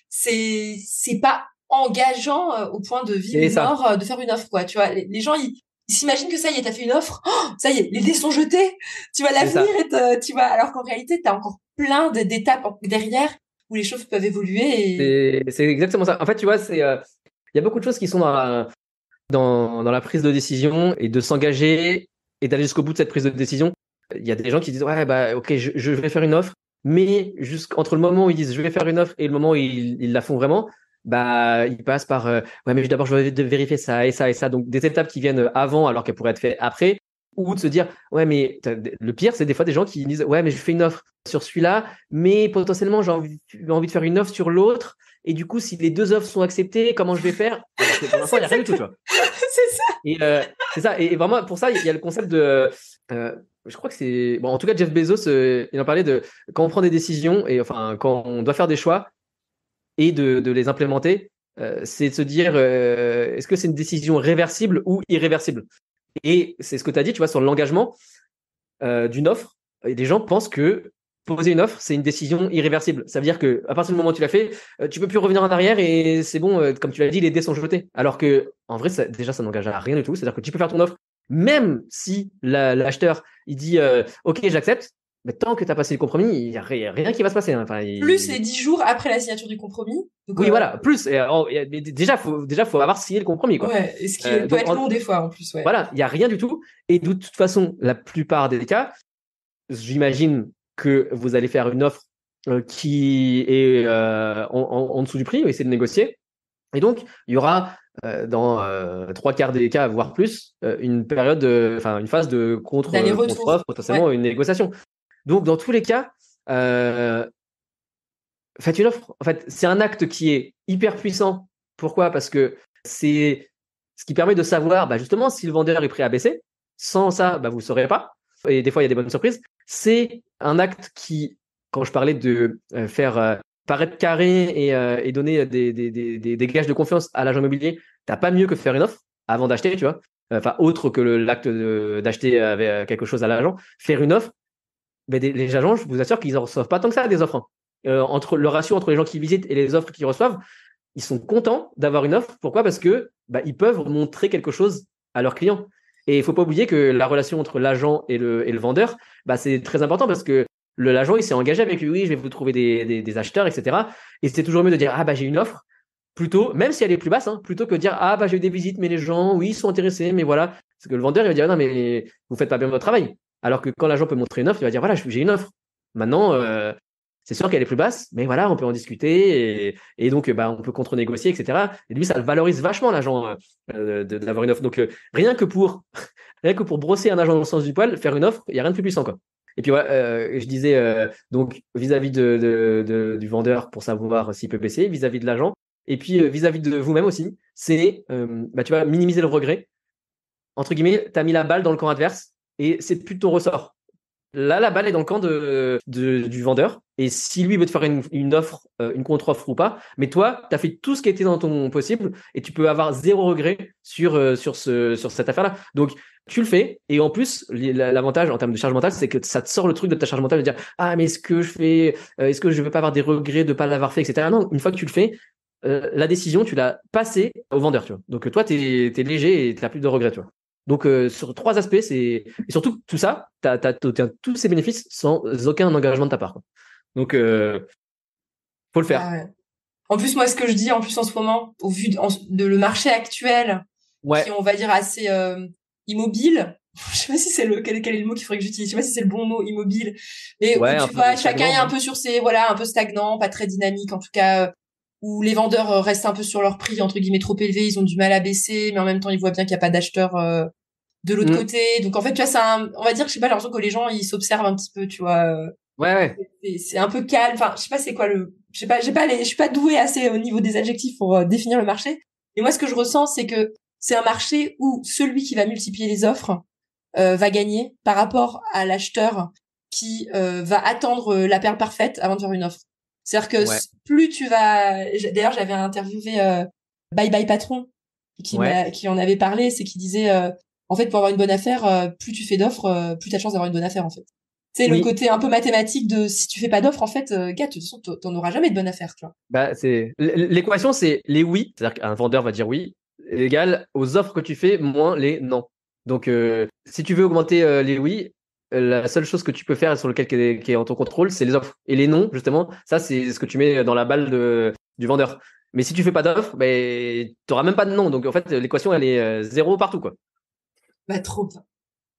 c'est pas engageant au point de vie ou mort de faire une offre, quoi. Tu vois, les gens, ils s'imaginent que ça y est, t'as fait une offre, ça y est, les dés sont jetés, tu vois, l'avenir tu vois, alors qu'en réalité, t'as encore plein d'étapes derrière où les choses peuvent évoluer. C'est exactement ça. En fait, tu vois, il y a beaucoup de choses qui sont dans la prise de décision, et de s'engager et d'aller jusqu'au bout de cette prise de décision. Il y a des gens qui disent ok, je vais faire une offre, mais entre le moment où ils disent je vais faire une offre et le moment où ils la font vraiment, bah ils passent par mais d'abord je vais vérifier ça et ça et ça, donc des étapes qui viennent avant alors qu'elles pourraient être faites après, ou de se dire mais le pire, c'est des fois des gens qui disent mais je fais une offre sur celui-là, mais potentiellement j'ai envie de faire une offre sur l'autre, et du coup si les deux offres sont acceptées, comment je vais faire? Parce que pour l'instant il n'y a rien du tout, tu vois. C'est ça. Et c'est ça, et vraiment pour ça il y a le concept de je crois que c'est en tout cas Jeff Bezos, il en parlait de quand on prend des décisions, et enfin quand on doit faire des choix et de les implémenter, c'est de se dire est-ce que c'est une décision réversible ou irréversible. Et c'est ce que tu as dit, tu vois, sur l'engagement d'une offre. Et des gens pensent que poser une offre, c'est une décision irréversible. Ça veut dire que à partir du moment où tu l'as fait, tu peux plus revenir en arrière, et c'est bon, comme tu l'as dit, les dés sont jetés. Alors que en vrai, ça n'engage à rien du tout. C'est-à-dire que tu peux faire ton offre, même si l'acheteur il dit ok, j'accepte, mais tant que tu as passé le compromis, il n'y a rien qui va se passer. Hein. Enfin, Plus les 10 jours après la signature du compromis. Donc, oui, voilà, plus. Mais déjà, faut avoir signé le compromis, quoi. Ouais, et ce qui peut être long des fois, en plus, ouais. Voilà, il n'y a rien du tout. Et de toute façon, la plupart des cas, j'imagine que vous allez faire une offre qui est en dessous du prix, essayer de négocier. Et donc, il y aura dans 3/4 des cas, voire plus, une période, une phase de contre-offre, potentiellement une négociation. Donc, dans tous les cas, faites une offre. En fait, c'est un acte qui est hyper puissant. Pourquoi ? Parce que c'est ce qui permet de savoir justement si le vendeur est prêt à baisser. Sans ça, vous ne saurez pas. Et des fois, il y a des bonnes surprises. C'est un acte qui, quand je parlais de faire paraître carré et donner des gages de confiance à l'agent immobilier, t'as pas mieux que faire une offre avant d'acheter, tu vois. Autre que l'acte d'acheter quelque chose à l'agent, faire une offre. Les agents, je vous assure qu'ils en reçoivent pas tant que ça des offres. Hein. Entre le ratio entre les gens qui visitent et les offres qu'ils reçoivent, ils sont contents d'avoir une offre. Pourquoi ? Parce que ils peuvent montrer quelque chose à leurs clients. Et il faut pas oublier que la relation entre l'agent et le vendeur, c'est très important parce que l'agent, il s'est engagé avec lui, oui, je vais vous trouver des acheteurs, etc. Et c'est toujours mieux de dire, j'ai une offre, plutôt, même si elle est plus basse, plutôt que de dire, j'ai eu des visites, mais les gens, oui, ils sont intéressés, mais voilà. Parce que le vendeur, il va dire, non, mais vous faites pas bien votre travail. Alors que quand l'agent peut montrer une offre, il va dire, voilà, j'ai une offre. Maintenant, c'est sûr qu'elle est plus basse, mais voilà, on peut en discuter et donc on peut contre-négocier, etc. Et lui, ça le valorise vachement l'agent d'avoir une offre. Donc rien que pour brosser un agent dans le sens du poil, faire une offre, il y a rien de plus puissant, quoi. Et puis je disais donc vis-à-vis du vendeur pour savoir s'il peut baisser, vis-à-vis de l'agent, et puis vis-à-vis de vous-même aussi, c'est tu vas minimiser le regret. Entre guillemets, t'as mis la balle dans le camp adverse et c'est plus de ton ressort. Là, la balle est dans le camp du vendeur. Et si lui veut te faire une offre, une contre-offre ou pas, mais toi, tu as fait tout ce qui était dans ton possible et tu peux avoir zéro regret sur cette affaire-là. Donc, tu le fais. Et en plus, l'avantage en termes de charge mentale, c'est que ça te sort le truc de ta charge mentale de dire mais est-ce que je vais pas avoir des regrets de pas l'avoir fait, etc. Non, une fois que tu le fais, la décision, tu l'as passée au vendeur, tu vois. Donc, toi, t'es léger et tu n'as plus de regrets, tu vois. Donc, sur 3 aspects, et surtout, tout ça, t'obtiens tous ces bénéfices sans aucun engagement de ta part, quoi. Donc, faut le faire. Ouais. En plus, moi, ce que je dis, en ce moment, au vu de le marché actuel, qui, on va dire, assez immobile, je sais pas si c'est quel est le mot qu'il faudrait que j'utilise, je sais pas si c'est le bon mot, immobile, mais où tu vois, chacun est un peu sur un peu stagnant, pas très dynamique, en tout cas, où les vendeurs restent un peu sur leur prix, entre guillemets, trop élevé, ils ont du mal à baisser, mais en même temps, ils voient bien qu'il n'y a pas d'acheteurs de l'autre côté. Donc, en fait, tu vois, on va dire, je sais pas, j'ai l'impression que les gens, ils s'observent un petit peu, tu vois. Ouais. C'est un peu calme. Enfin, je sais pas c'est quoi je suis pas douée assez au niveau des adjectifs pour définir le marché. Et moi, ce que je ressens, c'est que c'est un marché où celui qui va multiplier les offres va gagner par rapport à l'acheteur qui va attendre la perle parfaite avant de faire une offre. C'est-à-dire que plus tu vas... D'ailleurs, j'avais interviewé Bye Bye Patron qui en avait parlé, c'est qu'il disait en fait, pour avoir une bonne affaire, plus tu fais d'offres, plus tu as de chance d'avoir une bonne affaire, en fait. C'est le côté un peu mathématique de si tu fais pas d'offre, en fait, gars, de toute façon, t'en auras jamais de bonne affaire, tu vois. L'équation, c'est les oui, c'est-à-dire qu'un vendeur va dire oui, égal aux offres que tu fais moins les non. Donc, si tu veux augmenter les oui, la seule chose que tu peux faire sur lequel qui est en ton contrôle, c'est les offres. Et les non, justement, ça, c'est ce que tu mets dans la balle du vendeur. Mais si tu fais pas d'offres, t'auras même pas de non. Donc, en fait, l'équation, elle est zéro partout, quoi. Trop bien.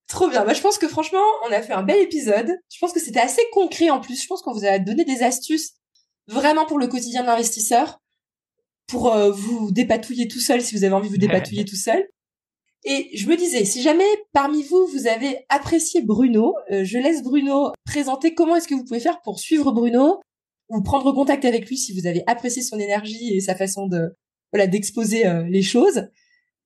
Trop bien. Je pense que franchement, on a fait un bel épisode. Je pense que c'était assez concret en plus. Je pense qu'on vous a donné des astuces vraiment pour le quotidien de l'investisseur, pour vous dépatouiller tout seul si vous avez envie de vous dépatouiller tout seul. Et je me disais, si jamais parmi vous, vous avez apprécié Bruno, je laisse Bruno présenter comment est-ce que vous pouvez faire pour suivre Bruno ou prendre contact avec lui si vous avez apprécié son énergie et sa façon d'exposer les choses.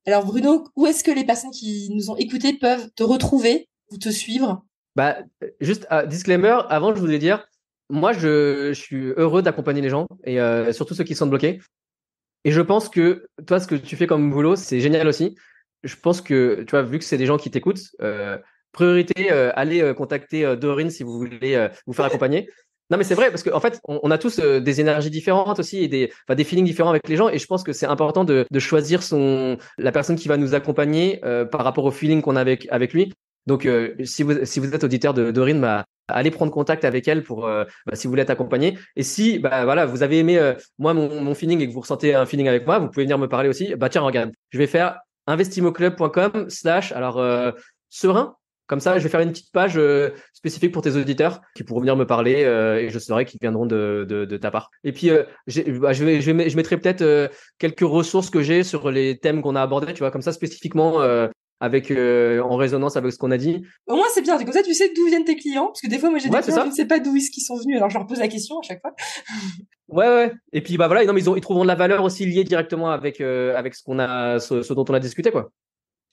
Alors Bruno, où est-ce que les personnes qui nous ont écoutés peuvent te retrouver ou te suivre ? Juste disclaimer, avant je voulais dire, moi je suis heureux d'accompagner les gens et surtout ceux qui sont bloqués. Et je pense que toi, ce que tu fais comme boulot, c'est génial aussi. Je pense que, tu vois, vu que c'est des gens qui t'écoutent, priorité, allez contacter Dorine si vous voulez vous faire accompagner. Non, mais c'est vrai, parce qu'en fait, on a tous des énergies différentes aussi et des feelings différents avec les gens. Et je pense que c'est important de choisir la personne qui va nous accompagner par rapport au feeling qu'on a avec lui. Donc, si vous êtes auditeur de Dorine, allez prendre contact avec elle pour si vous voulez être accompagné. Et si voilà, vous avez aimé moi mon feeling et que vous ressentez un feeling avec moi, vous pouvez venir me parler aussi. Tiens, regarde, je vais faire investimoclub.com/ serein. Comme ça, je vais faire une petite page spécifique pour tes auditeurs qui pourront venir me parler et je saurai qu'ils viendront de ta part. Et puis, je mettrai peut-être quelques ressources que j'ai sur les thèmes qu'on a abordés, tu vois, comme ça spécifiquement avec en résonance avec ce qu'on a dit. Au moins, c'est bien. Comme ça, tu sais d'où viennent tes clients. Parce que des fois, moi, j'ai des clients, ça. je ne sais pas d'où ils sont venus. Alors, je leur pose la question à chaque fois. Ouais. Et puis, voilà, non, mais ils trouveront de la valeur aussi liée directement avec ce dont on a discuté, quoi.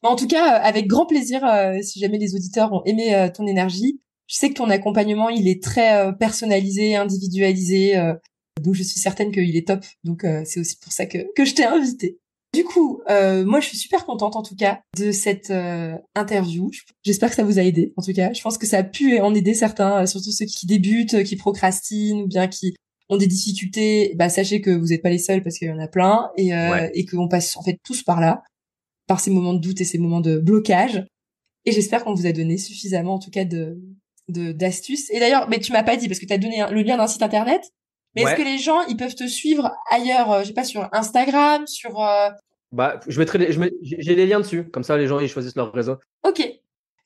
En tout cas, avec grand plaisir, si jamais les auditeurs ont aimé ton énergie. Je sais que ton accompagnement, il est très personnalisé, individualisé. Donc, je suis certaine qu'il est top. Donc, c'est aussi pour ça que je t'ai invité. Du coup, moi, je suis super contente, en tout cas, de cette interview. J'espère que ça vous a aidé, en tout cas. Je pense que ça a pu en aider certains, surtout ceux qui débutent, qui procrastinent ou bien qui ont des difficultés. Sachez que vous n'êtes pas les seuls parce qu'il y en a plein et qu'on passe en fait tous par là, par ces moments de doute et ces moments de blocage. Et j'espère qu'on vous a donné suffisamment, en tout cas, d'astuces. Et d'ailleurs, mais tu m'as pas dit, parce que tu as donné le lien d'un site internet. Mais est-ce que les gens, ils peuvent te suivre ailleurs, je sais pas, sur Instagram, sur... je mettrai j'ai les liens dessus. Comme ça, les gens, ils choisissent leur réseau. Ok.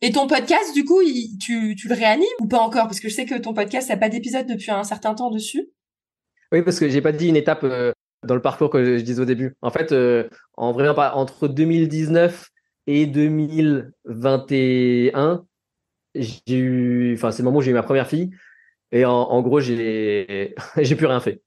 Et ton podcast, du coup, tu le réanimes ou pas encore? Parce que je sais que ton podcast, n'a pas d'épisode depuis un certain temps dessus. Oui, parce que j'ai pas dit une étape dans le parcours que je disais au début. En fait, en vrai, entre 2019 et 2021, c'est le moment où j'ai eu ma première fille. Et en gros, j'ai plus rien fait.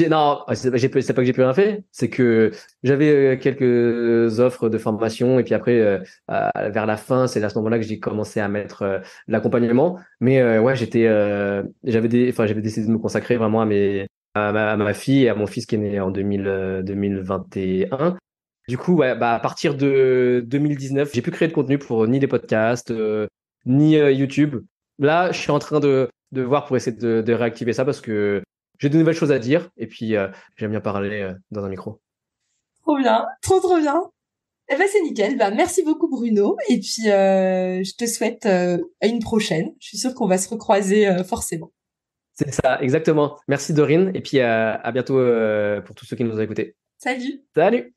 Non, c'est pas que j'ai plus rien fait, c'est que j'avais quelques offres de formation et puis après, vers la fin, c'est à ce moment-là que j'ai commencé à mettre l'accompagnement. Mais j'avais décidé de me consacrer vraiment à ma fille et à mon fils qui est né en 2021. Du coup, à partir de 2019, j'ai plus créé de contenu pour ni des podcasts, ni YouTube. Là, je suis en train de voir pour essayer de réactiver ça parce que j'ai de nouvelles choses à dire et puis j'aime bien parler dans un micro. Trop bien, trop bien. Eh ben c'est nickel. Merci beaucoup Bruno et puis je te souhaite à une prochaine. Je suis sûre qu'on va se recroiser forcément. C'est ça, exactement. Merci Dorine et puis à bientôt pour tous ceux qui nous ont écoutés. Salut. Salut.